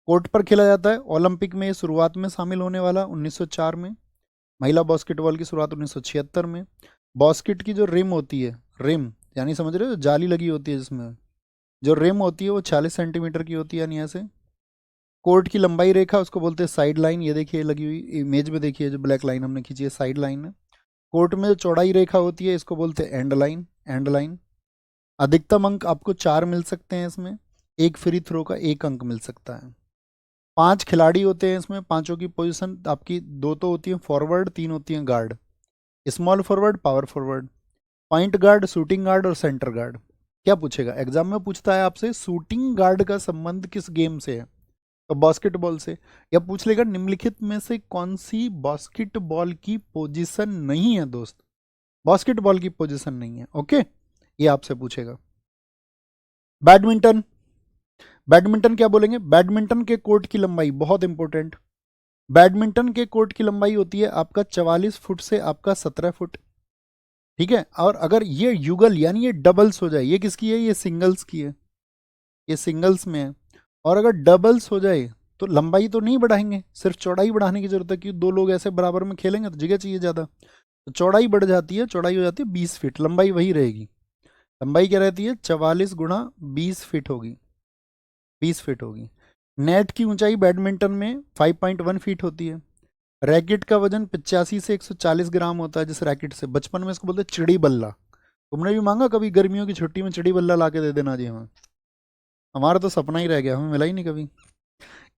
कोर्ट पर खेला जाता है। ओलंपिक में शुरुआत में शामिल होने वाला 1904 में। महिला बास्केटबॉल की शुरुआत 1976 में। बास्केट की जो रिम होती है, रिम यानी समझ रहे हो, जो जाली लगी होती है जिसमें, जो रिम होती है वो 40 सेंटीमीटर की होती है, यानी ऐसे। कोर्ट की लंबाई रेखा उसको बोलते हैं साइड लाइन। ये देखिए लगी हुई इमेज में, देखिए जो ब्लैक लाइन हमने खींची है साइड लाइन है। कोर्ट में जो चौड़ाई रेखा होती है इसको बोलते हैं एंड लाइन, एंड लाइन। अधिकतम अंक आपको 4 मिल सकते हैं इसमें। एक फ्री थ्रो का 1 अंक मिल सकता है। 5 खिलाड़ी होते हैं इसमें। पांचों की पोजीशन आपकी 2 तो होती है फॉरवर्ड, 3 होती हैं guard. Small forward, power forward, point guard, shooting guard और सेंटर गार्ड। क्या पूछेगा एग्जाम में? पूछता है आपसे शूटिंग गार्ड का संबंध किस गेम से है, तो बास्केटबॉल से। या पूछ लेगा निम्नलिखित में से कौन सी बास्केटबॉल की पोजीशन नहीं है दोस्त, बास्केटबॉल की पोजीशन नहीं है। ओके, ये आपसे पूछेगा। बैडमिंटन, बैडमिंटन क्या बोलेंगे? बैडमिंटन के कोर्ट की लंबाई बहुत इंपॉर्टेंट। बैडमिंटन के कोर्ट की लंबाई होती है आपका 44 फुट से आपका 17 फुट। ठीक है, और अगर ये युगल यानी ये डबल्स हो जाए, ये किसकी है? ये सिंगल्स की है, ये सिंगल्स में है। और अगर डबल्स हो जाए तो लंबाई तो नहीं बढ़ाएंगे, सिर्फ चौड़ाई बढ़ाने की जरूरत है, क्योंकि 2 लोग ऐसे बराबर में खेलेंगे तो जगह चाहिए ज़्यादा, तो चौड़ाई बढ़ जाती है, चौड़ाई हो जाती है 20 फीट, लंबाई वही रहेगी। लंबाई क्या रहती है? 44 गुणा 20 फीट होगी, 20 फीट होगी। नेट की ऊंचाई बैडमिंटन में 5.1 फीट होती है। रैकेट का वजन 85 से 140 ग्राम होता है। जिस रैकेट से बचपन में इसको बोलते हैं चिड़ी बल्ला। तुमने भी मांगा कभी गर्मियों की छुट्टी में चिड़ी बल्ला ला के दे देना जी? हमें, हमारा तो सपना ही रह गया, हमें मिला ही नहीं कभी।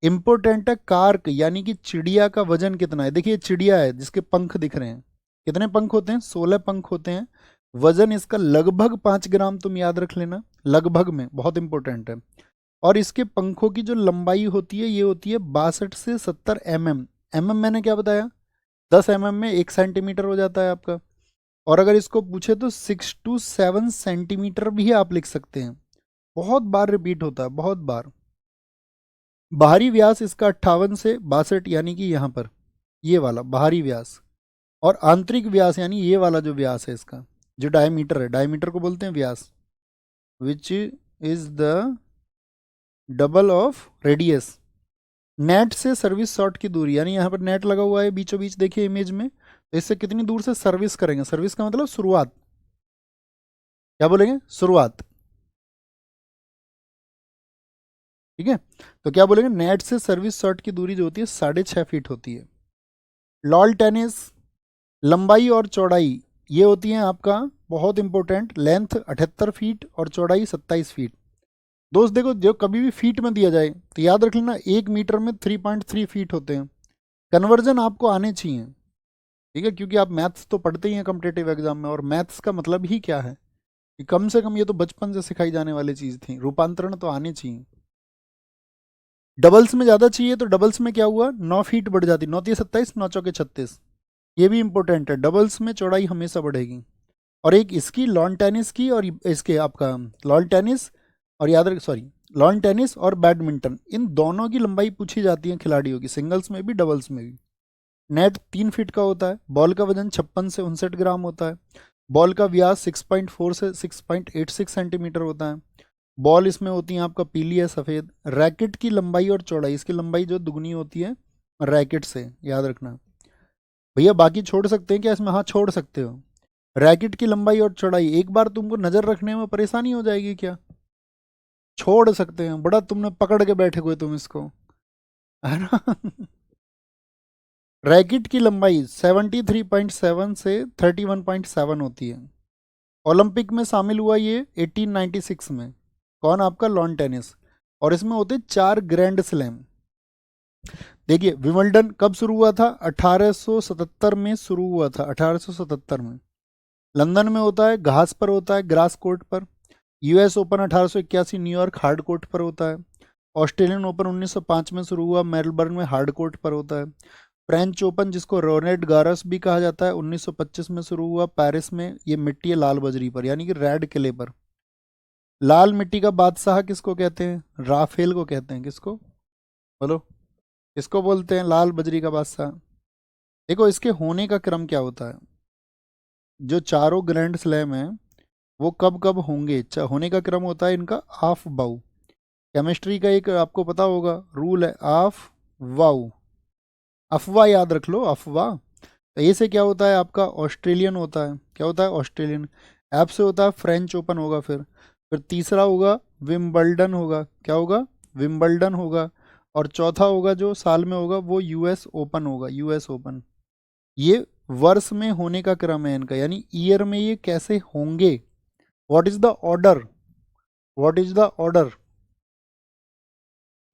इंपोर्टेंट है कार्क, यानी कि चिड़िया का वजन कितना है। देखिए चिड़िया है जिसके पंख दिख रहे हैं, कितने पंख होते हैं? 16 पंख होते हैं। वजन इसका लगभग 5 ग्राम, तुम याद रख लेना, लगभग में, बहुत इंपॉर्टेंट है। और इसके पंखों की जो लंबाई होती है ये होती है 62 से 70 mm। मैंने क्या बताया? 10 में 1 सेंटीमीटर हो जाता है आपका। और अगर इसको पूछे तो 6 to 7 सेंटीमीटर भी आप लिख सकते हैं। बहुत बार रिपीट होता है, बहुत बार। बाहरी व्यास इसका 58 से 62, यानी कि यहाँ पर ये वाला बाहरी व्यास। और आंतरिक व्यास यानी ये वाला जो व्यास है इसका, जो डायमीटर है, डायमीटर को बोलते हैं व्यास, which is the double of radius. Net से सर्विस शॉट की दूरी, यानी यहाँ पर नेट लगा हुआ है बीचों बीच, देखिए इमेज में, तो इससे कितनी दूर से सर्विस करेंगे? सर्विस का मतलब शुरुआत, क्या बोलेंगे, शुरुआत। ठीक है, तो क्या बोलेंगे, नेट से सर्विस शॉट की दूरी जो होती है 6.5 फीट होती है। लॉल टेनिस, लंबाई और चौड़ाई ये होती है आपका बहुत इंपॉर्टेंट, लेंथ 78 फीट और चौड़ाई 27 फीट। दोस्त देखो, जो कभी भी फीट में दिया जाए तो याद रख लेना 1 मीटर में 3.3 फीट होते हैं। कन्वर्जन आपको आने चाहिए, ठीक है, क्योंकि आप मैथ्स तो पढ़ते ही हैं कम्पिटेटिव एग्जाम में, और मैथ्स का मतलब ही क्या है कि कम से कम ये तो बचपन से सिखाई जाने वाली चीज़ थी, रूपांतरण तो आने चाहिए। डबल्स में ज़्यादा चाहिए तो डबल्स में क्या हुआ, 9 फीट बढ़ जाती, 9×3 = 27, 9×4 = 36। ये भी इंपॉर्टेंट है, डबल्स में चौड़ाई हमेशा बढ़ेगी। और एक इसकी लॉन टेनिस की, और इसके आपका लॉन टेनिस, और याद रख, सॉरी, लॉन टेनिस और बैडमिंटन, इन दोनों की लंबाई पूछी जाती है खिलाड़ियों की, सिंगल्स में भी डबल्स में भी। नेट 3 फीट का होता है, बॉल का वजन 56 से 59 ग्राम होता है, बॉल का व्यास 6.4 से 6.86 सेंटीमीटर होता है। बॉल इसमें होती है आपका पीली है सफ़ेद। रैकेट की लंबाई और चौड़ाई, इसकी लंबाई जो दुगनी होती है रैकेट से, याद रखना। भैया बाकी छोड़ सकते हैं क्या इसमें, हाँ छोड़ सकते हो। रैकेट की लंबाई और चौड़ाई एक बार तुमको नज़र रखने में परेशानी हो जाएगी क्या, छोड़ सकते हैं, बड़ा तुमने पकड़ के बैठे हुए तुम इसको, है ना। रैकेट की लंबाई 73.7 से 31.7 होती है। ओलंपिक में शामिल हुआ ये 1896 में, कौन, आपका लॉन टेनिस। और इसमें होते 4 ग्रैंड स्लैम। देखिए विंबलडन कब शुरू हुआ था, 1877 में शुरू हुआ था, 1877 में। लंदन में होता है, घास पर होता है, ग्रास कोर्ट पर। US open 1881 New York hard court पर होता है। ऑस्ट्रेलियन ओपन 1905 में शुरू हुआ, मेलबर्न में हार्ड कोर्ट पर होता है। फ्रेंच ओपन जिसको रोनेट गारस भी कहा जाता है 1925 में शुरू हुआ, पेरिस में। ये मिट्टी है लाल बजरी पर, यानी कि रेड किले पर। लाल मिट्टी का बादशाह किसको कहते हैं, राफेल को कहते हैं, किसको, बोलो, किसको बोलते हैं लाल बजरी का बादशाह। देखो इसके होने का क्रम क्या होता है, जो चारों ग्रैंड स्लैम है वो कब कब होंगे, होने का क्रम होता है इनका आफ बाउ। केमिस्ट्री का एक आपको पता होगा रूल है, आफ वाउ, अफवाह याद रख लो, अफवाह। तो ए से क्या होता है आपका ऑस्ट्रेलियन होता है, क्या होता है ऑस्ट्रेलियन। एफ से होता है फ्रेंच ओपन होगा, फिर तीसरा होगा विम्बल्डन होगा, क्या होगा, विम्बल्डन होगा। और चौथा होगा जो साल में होगा वो यूएस ओपन होगा, यूएस ओपन। ये वर्ष में होने का क्रम है इनका, यानी ईयर में ये कैसे होंगे, what is the order, what is the order.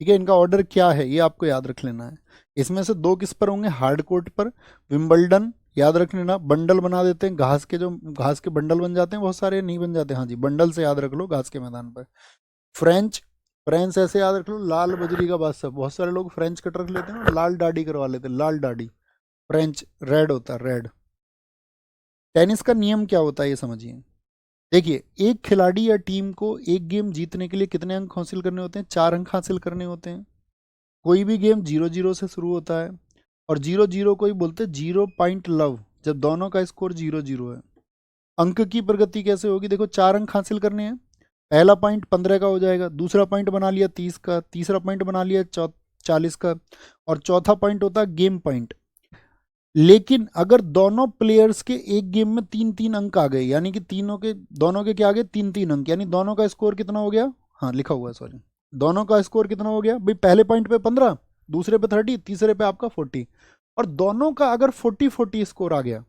ठीक है, इनका ऑर्डर क्या है ये आपको याद रख लेना है। इसमें से दो किस पर होंगे, हार्ड कोर्ट पर। विंबलडन याद रख लेना, बंडल बना देते हैं घास के, जो घास के बंडल बन जाते हैं बहुत सारे, नहीं बन जाते, हाँ जी बंडल से याद रख लो, घास के मैदान पर। फ्रेंच, फ्रेंच ऐसे याद रख लो, लाल बजरी का बादशाह। बहुत सारे लोग फ्रेंच कट रख लेते हैं ना, लाल दाढ़ी करवा लेते हैं, लाल दाढ़ी। फ्रेंच रेड होता है, रेड। टेनिस का नियम क्या होता है ये समझिए। देखिए एक खिलाड़ी या टीम को एक गेम जीतने के लिए कितने अंक हासिल करने होते हैं, 4 अंक हासिल करने होते हैं। कोई भी गेम 0-0 से शुरू होता है, और 0-0 को ही बोलते हैं 0 पॉइंट लव, जब दोनों का स्कोर 0-0 है। अंक की प्रगति कैसे होगी, देखो 4 अंक हासिल करने हैं, पहला पॉइंट 15 का हो जाएगा, दूसरा पॉइंट बना लिया 30 का, तीसरा पॉइंट बना लिया 40 का, और चौथा पॉइंट होता है गेम पॉइंट। लेकिन अगर दोनों प्लेयर्स के एक गेम में 3-3 अंक आ गए, यानी कि तीनों के, दोनों के क्या आ गए, 3-3 अंक, यानी दोनों का स्कोर कितना हो गया, हाँ लिखा हुआ है सॉरी, दोनों का स्कोर कितना हो गया भाई, पहले पॉइंट पे 15, दूसरे पे 30, तीसरे पे आपका 40, और दोनों का अगर 40-40 स्कोर आ गया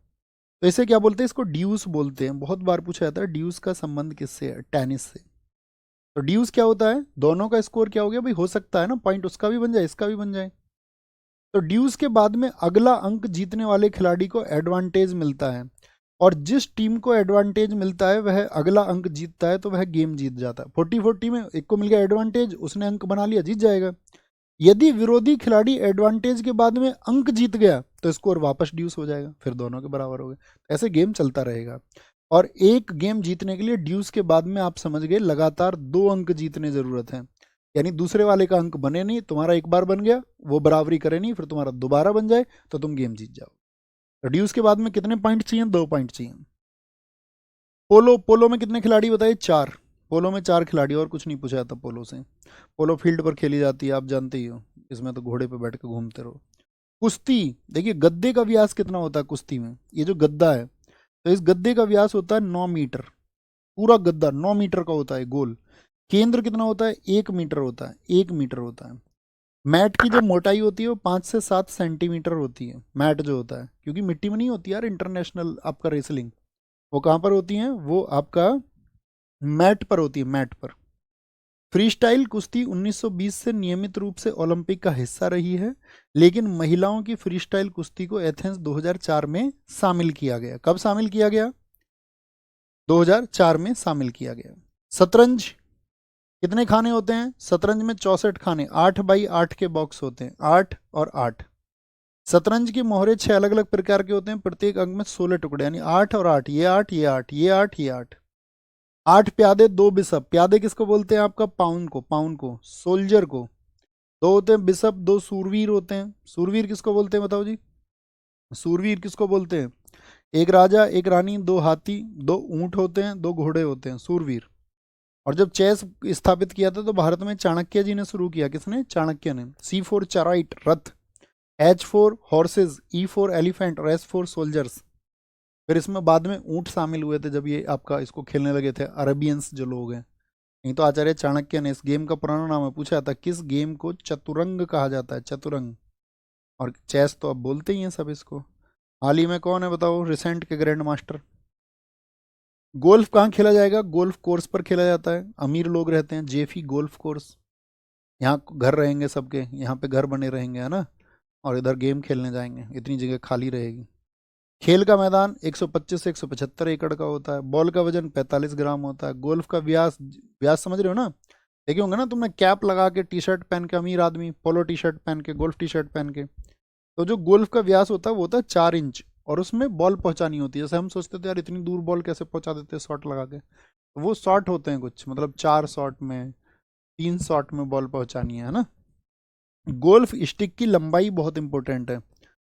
तो इसे क्या बोलते हैं, इसको ड्यूस बोलते हैं। बहुत बार पूछा जाता है ड्यूस का संबंध किससे है, टेनिस से। तो ड्यूस क्या होता है, दोनों का स्कोर क्या हो गया भाई, हो सकता है ना पॉइंट उसका भी बन जाए इसका भी बन जाए। तो ड्यूस के बाद में अगला अंक जीतने वाले खिलाड़ी को एडवांटेज मिलता है, और जिस टीम को एडवांटेज मिलता है वह अगला अंक जीतता है, तो वह गेम जीत जाता है। 40-40 में एक को मिल गया एडवांटेज, उसने अंक बना लिया, जीत जाएगा। यदि विरोधी खिलाड़ी एडवांटेज के बाद में अंक जीत गया तो स्कोर वापस ड्यूस हो जाएगा, फिर दोनों के बराबर हो गए। ऐसे गेम चलता रहेगा, और एक गेम जीतने के लिए ड्यूस के बाद में आप समझ गए लगातार 2 अंक जीतने जरूरत है, यानी दूसरे वाले का अंक बने नहीं, तुम्हारा एक बार बन गया, वो बराबरी करे नहीं, फिर तुम्हारा दोबारा बन जाए तो तुम गेम जीत जाओ। रिड्यूस के बाद में कितने पॉइंट चाहिए, 2 पॉइंट चाहिए। पोलो, पोलो में कितने खिलाड़ी बताइए, 4। पोलो में 4 खिलाड़ी, और कुछ नहीं पूछा जाता पोलो से। पोलो फील्ड पर खेली जाती है, आप जानते ही हो, इसमें तो घोड़े पे बैठ के घूमते रहो। कुश्ती, देखिए गद्दे का व्यास कितना होता है कुश्ती में, ये जो गद्दा है, तो इस गद्दे का व्यास होता है 9 मीटर। पूरा गद्दा 9 मीटर का होता है गोल। केंद्र कितना होता है? 1 मीटर होता है, 1 मीटर होता है। मैट की जो मोटाई होती है वो 5 से 7 सेंटीमीटर होती है, मैट जो होता है, क्योंकि मिट्टी में नहीं होती यार इंटरनेशनल आपका रेसलिंग। वो कहाँ पर होती है? वो आपका मैट पर होती है, मैट पर। फ्रीस्टाइल कुश्ती 1920 से नियमित रूप से ओलंपिक का हिस्सा रही है, लेकिन महिलाओं की फ्रीस्टाइल कुश्ती को एथेंस 2004 में शामिल किया गया। कब शामिल किया गया? 2004 में शामिल किया गया। शतरंज कितने खाने होते हैं? शतरंज में 64 खाने, 8x8 के बॉक्स होते हैं, 8 और 8। शतरंज के मोहरे 6 अलग अलग प्रकार के होते हैं, प्रत्येक अंक में 16 टुकड़े, यानी 8 और 8, ये 8, ये 8, ये 8, ये 8। 8 प्यादे, 2 बिशप। प्यादे किसको बोलते हैं? आपका पाउन को, पाउन को, सोल्जर को। 2 होते हैं बिशप, 2 सूरवीर होते हैं। सूरवीर किसको बोलते हैं बताओ जी? सूरवीर किसको बोलते हैं? एक राजा, एक रानी, 2 हाथी, 2 ऊंट होते हैं, 2 घोड़े होते हैं, सूरवीर। और जब चेस स्थापित किया था तो भारत में चाणक्य जी ने शुरू किया। किसने? चाणक्य ने। C4 चाराइट, रथ। H4 हॉर्सेज, E4 एलिफेंट और S4 सोल्जर्स। फिर इसमें बाद में ऊंट शामिल हुए थे जब ये आपका इसको खेलने लगे थे अरेबियंस जो लोग हैं। नहीं तो आचार्य चाणक्य ने, इस गेम का पुराना नाम है, पूछा था किस गेम को चतुरंग कहा जाता है? चतुरंग। और चेस तो अब बोलते ही हैं सब इसको। हाल ही में कौन है बताओ रिसेंट के ग्रैंड मास्टर? गोल्फ कहाँ खेला जाएगा? गोल्फ कोर्स पर खेला जाता है, अमीर लोग रहते हैं, जेफी गोल्फ कोर्स। यहाँ घर रहेंगे सबके, यहाँ पे घर बने रहेंगे, है ना, और इधर गेम खेलने जाएंगे, इतनी जगह खाली रहेगी। खेल का मैदान 125 से 175 एकड़ का होता है। बॉल का वजन 45 ग्राम होता है। गोल्फ का व्यास, व्यास समझ रहे हो ना? देखे होंगे ना तुमने, कैप लगा के, टी शर्ट पहन के, अमीर आदमी पोलो टी शर्ट पहन के, गोल्फ टी शर्ट पहन के। तो जो गोल्फ का व्यास होता है वो होता है 4 इंच, और उसमें बॉल पहुंचानी होती है। जैसे हम सोचते थे यार इतनी दूर बॉल कैसे पहुंचा देते हैं शॉट लगा के, तो वो शॉट होते हैं कुछ, मतलब 4 शॉट में, 3 शॉट में बॉल पहुंचानी है ना। गोल्फ स्टिक की लंबाई बहुत इंपॉर्टेंट है,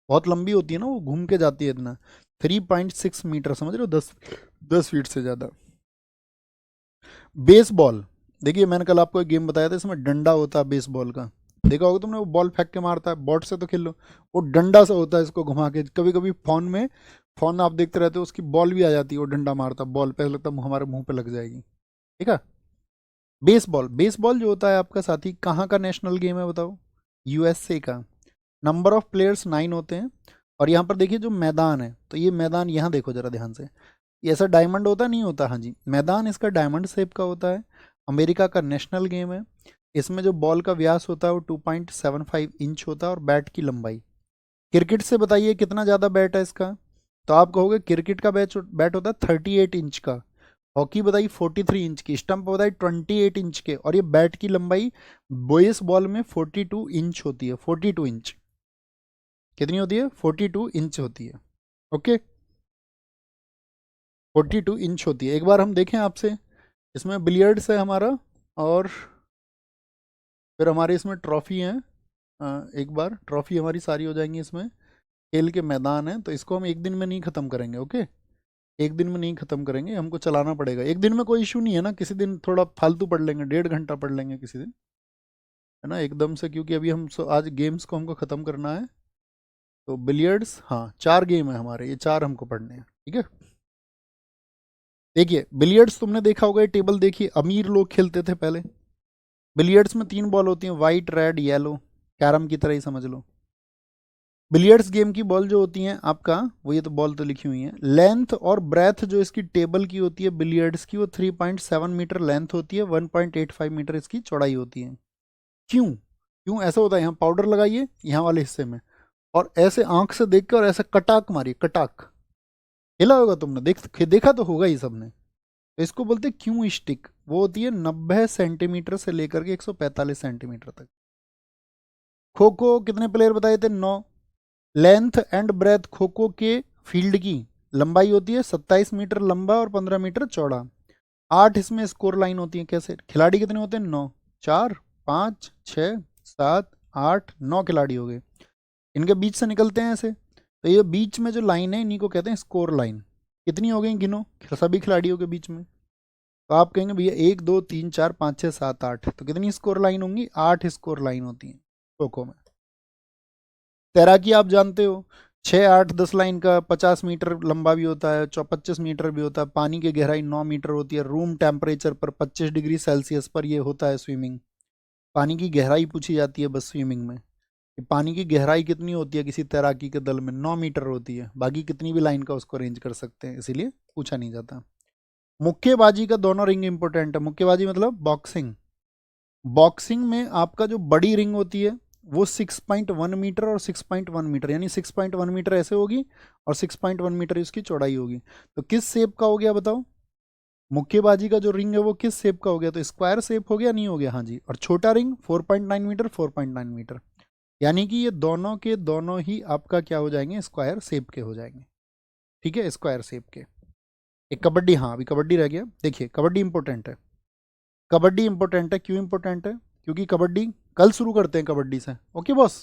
बहुत लंबी होती है ना, वो घूम के जाती है इतना। 3.6 मीटर, समझ रहे हो, 10 फीट से ज़्यादा। बेसबॉल, देखिए मैंने कल आपको एक गेम बताया था, इसमें डंडा होता है बेसबॉल का। देखा होगा तुमने, वो बॉल फेंक के मारता है, बॉट से तो खेल लो, वो डंडा सा होता है, इसको घुमा के। कभी कभी फोन में, फोन आप देखते रहते हो, उसकी बॉल भी आ जाती है, वो डंडा मारता बॉल पे, लगता है हमारे मुंह पे लग जाएगी। ठीक है। बेसबॉल, बेसबॉल जो होता है आपका साथी, कहाँ का नेशनल गेम है बताओ? यूएसए का। नंबर ऑफ प्लेयर्स 9 होते हैं। और यहाँ पर देखिए जो मैदान है, तो ये मैदान यहाँ देखो जरा ध्यान से, ये ऐसा डायमंड होता नहीं होता? हाँ जी, मैदान इसका डायमंड शेप का होता है। अमेरिका का नेशनल गेम है। इसमें जो बॉल का व्यास होता है वो 2.75 इंच होता है, और बैट की लंबाई। क्रिकेट से बताइए कितना ज़्यादा बैट है इसका? तो आप कहोगे क्रिकेट का बैट बैट होता है 38 इंच का। हॉकी बताइए 43 इंच की। स्टंप बताइए 28 इंच के। और ये बैट की लंबाई बेस बॉल में 42 इंच होती है। 42 इंच कितनी होती है? 42 इंच होती है। ओके, 42 इंच होती है। एक बार हम देखें आपसे, इसमें बिलियर्ड्स है हमारा, और फिर हमारे इसमें ट्रॉफी है। एक बार ट्रॉफी हमारी सारी हो जाएंगी। इसमें खेल के मैदान है, तो इसको हम एक दिन में नहीं ख़त्म करेंगे। ओके, एक दिन में नहीं ख़त्म करेंगे, हमको चलाना पड़ेगा। एक दिन में कोई इशू नहीं है ना, किसी दिन थोड़ा फालतू पढ़ लेंगे, 1.5 घंटा पढ़ लेंगे किसी दिन, है ना, एकदम से, क्योंकि अभी हम आज गेम्स को हमको ख़त्म करना है। तो बिलियर्ड्स, हाँ 4 गेम है हमारे, ये 4 हमको पढ़ने हैं। ठीक है, देखिए बिलियर्ड्स तुमने देखा होगा, ये टेबल देखिए, अमीर लोग खेलते थे पहले। बिलियर्ड्स में 3 बॉल होती हैं, वाइट, रेड, येलो, कैरम की तरह ही समझ लो। बिलियर्ड्स गेम की बॉल जो होती हैं आपका, वो ये तो बॉल तो लिखी हुई है, लेंथ और ब्रेथ जो इसकी टेबल की होती है बिलियर्ड्स की, वो 3.7 मीटर लेंथ होती है, 1.85 मीटर इसकी चौड़ाई होती है। क्यों? क्यों ऐसा होता है? यहाँ पाउडर लगाइए यहाँ वाले हिस्से में, और ऐसे आंख से देख के, और ऐसे कटाक मारिए, कटाक। खेला होगा तुमने, देखा तो होगा ही सबने। तो इसको बोलते हैं क्यों स्टिक। वो होती है 90 सेंटीमीटर से लेकर के 145 सेंटीमीटर तक। खो खो कितने प्लेयर बताए थे? 9। Length and breadth kho kho के फील्ड की लंबाई होती है 27 मीटर लंबा और 15 मीटर चौड़ा। 8 इसमें स्कोर लाइन होती है। कैसे? खिलाड़ी कितने होते हैं? 9। 4, 5, 6, 7, 8, 9 खिलाड़ी हो गए। इनके बीच से निकलते हैं ऐसे, तो ये बीच में जो लाइन है इन्हीं को कहते हैं स्कोर लाइन। कितनी हो गई गिनो सभी खिलाड़ियों के बीच में? तो आप कहेंगे भैया 1, 2, 3, 4, 5, 6, 7, 8, तो कितनी स्कोर लाइन होंगी? 8 स्कोर लाइन होती है खो खो में। तैराकी आप जानते हो, 6, 8, 10 लाइन का 50 मीटर लंबा भी होता है, 25 मीटर भी होता है। पानी की गहराई 9 मीटर होती है। रूम टेम्परेचर पर 25 डिग्री सेल्सियस पर ये होता है स्विमिंग। पानी की गहराई पूछी जाती है बस स्विमिंग में, कि पानी की गहराई कितनी होती है किसी तैराकी के दल में, 9 मीटर होती है। बाकी कितनी भी लाइन का उसको अरेंज कर सकते हैं, इसीलिए पूछा नहीं जाता। मुक्केबाजी का दोनों रिंग इंपॉर्टेंट है। मुक्केबाजी मतलब बॉक्सिंग। बॉक्सिंग में आपका जो बड़ी रिंग होती है वो 6.1 मीटर और 6.1 मीटर, यानी 6.1 मीटर ऐसे होगी और 6.1 मीटर इसकी चौड़ाई होगी। तो किस शेप का हो गया बताओ? मुक्केबाजी का जो रिंग है वो किस शेप का हो गया? तो स्क्वायर शेप हो गया, नहीं हो गया? हाँ जी। और छोटा रिंग 4.9 मीटर, 4.9 मीटर, यानी कि ये दोनों के दोनों ही आपका क्या हो जाएंगे? स्क्वायर शेप के हो जाएंगे। ठीक है, स्क्वायर शेप के। एक कबड्डी, हाँ अभी कबड्डी रह गया। देखिए कबड्डी इंपॉर्टेंट है। कबड्डी इंपॉर्टेंट है, क्यों इंपॉर्टेंट है? क्योंकि कबड्डी कल शुरू करते हैं कबड्डी से। ओके बॉस,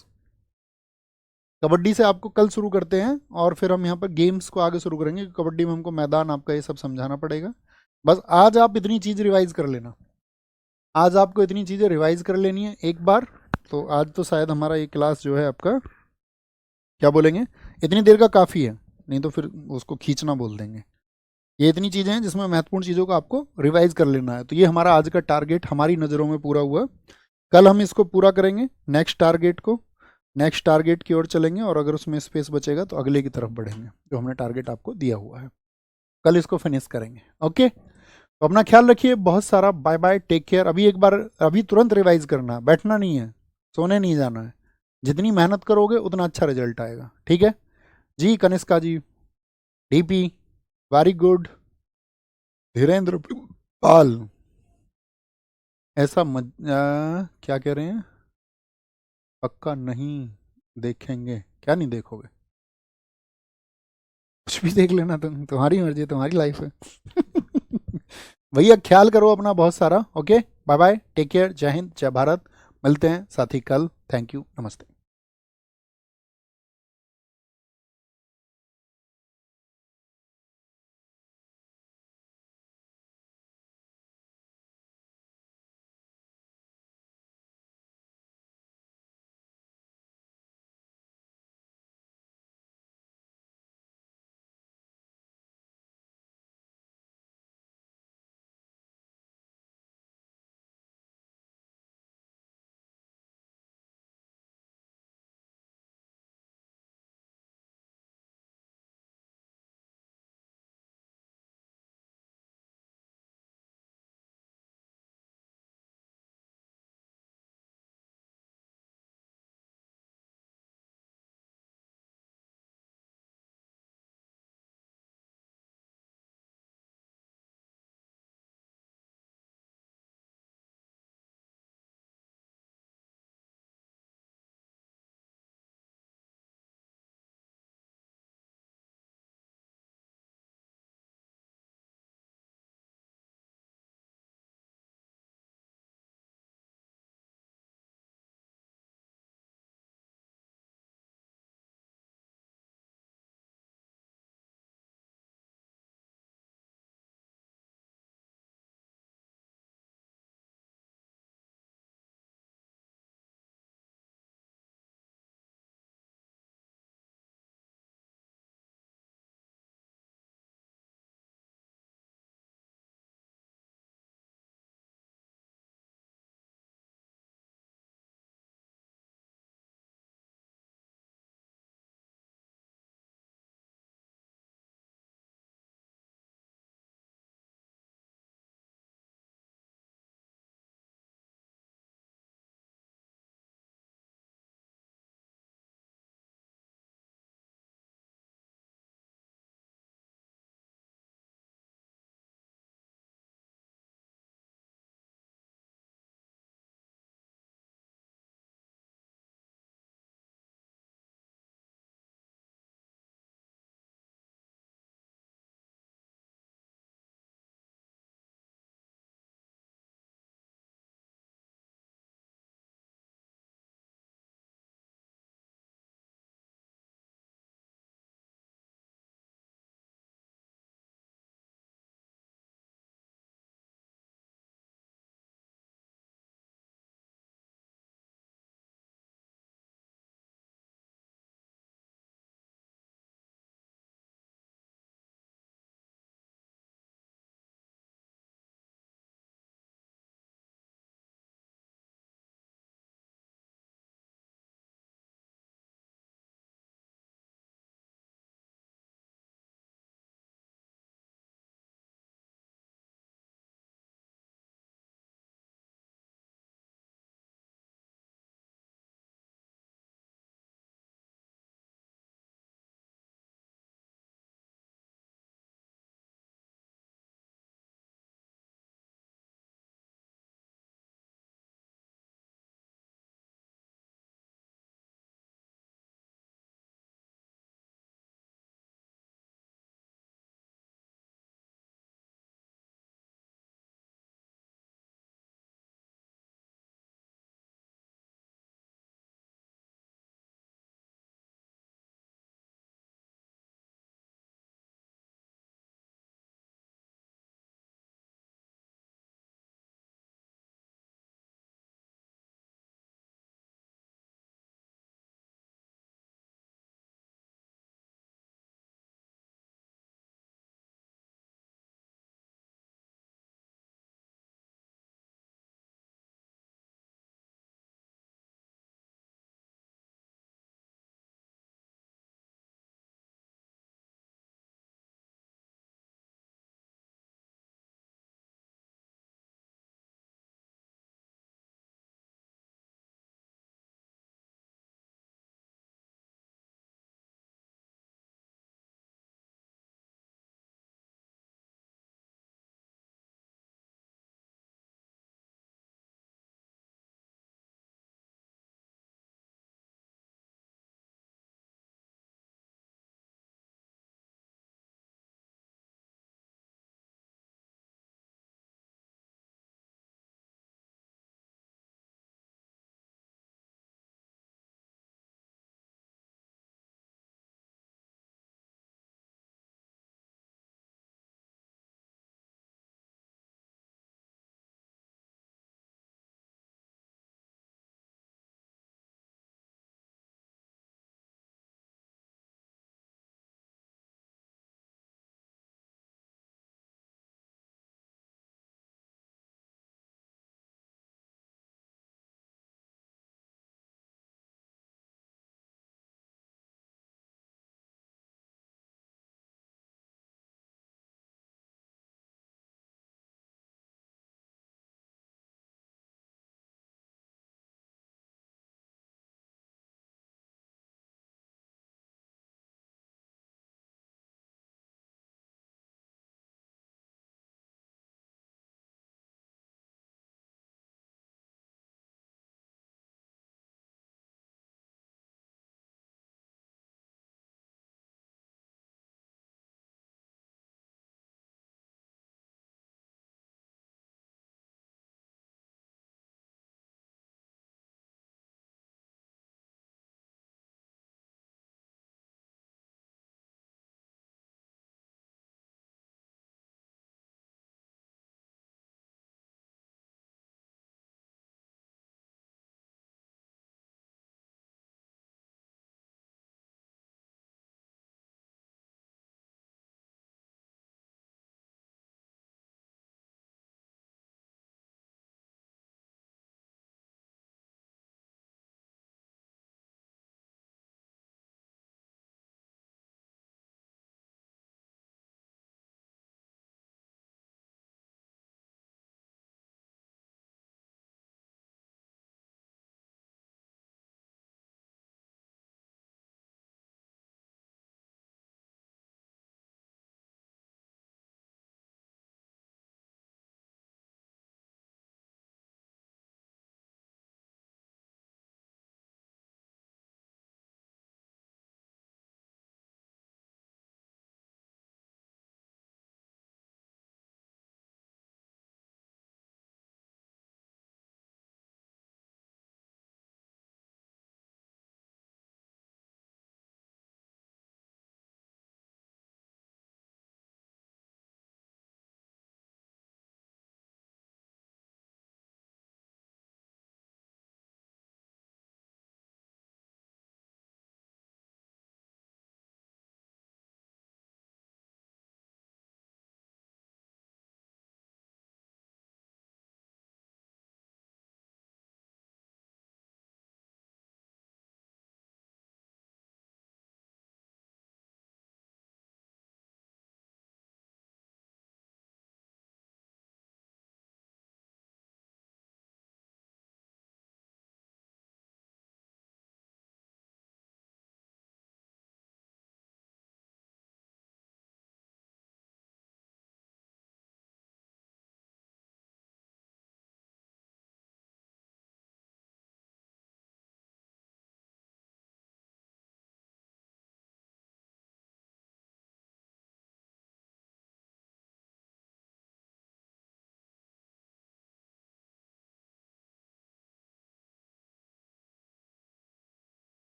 कबड्डी से आपको कल शुरू करते हैं और फिर हम यहाँ पर गेम्स को आगे शुरू करेंगे। कबड्डी में हमको मैदान आपका ये सब समझाना पड़ेगा। बस आज आप इतनी चीज़ रिवाइज कर लेना। आज आपको इतनी चीज़ें रिवाइज कर लेनी है एक बार। तो आज तो शायद हमारा ये क्लास जो है आपका, क्या बोलेंगे, इतनी देर का काफ़ी है, नहीं तो फिर उसको खींचना बोल देंगे। ये इतनी चीज़ें हैं जिसमें महत्वपूर्ण चीज़ों को आपको रिवाइज कर लेना है। तो ये हमारा आज का टारगेट हमारी नज़रों में पूरा हुआ। कल हम इसको पूरा करेंगे, नेक्स्ट टारगेट को, नेक्स्ट टारगेट की ओर चलेंगे और अगर उसमें स्पेस बचेगा तो अगले की तरफ बढ़ेंगे जो हमने टारगेट आपको दिया हुआ है। कल इसको फिनिश करेंगे। ओके, तो अपना ख्याल रखिए बहुत सारा। Bye bye, take care. अभी एक बार, अभी तुरंत रिवाइज करना है, बैठना नहीं है, सोने नहीं जाना है। जितनी मेहनत करोगे उतना अच्छा रिजल्ट आएगा। ठीक है जी? कनिष्का जी, डीपी, वेरी गुड। धीरेन्द्र पाल, ऐसा क्या कह रहे हैं? पक्का नहीं देखेंगे? क्या नहीं देखोगे? कुछ भी देख लेना, तुम्हारी मर्जी, तुम्हारी लाइफ है। भैया ख्याल करो अपना बहुत सारा। Okay, bye bye, take care, जय हिंद, जय भारत। मिलते हैं साथी कल। थैंक यू, नमस्ते।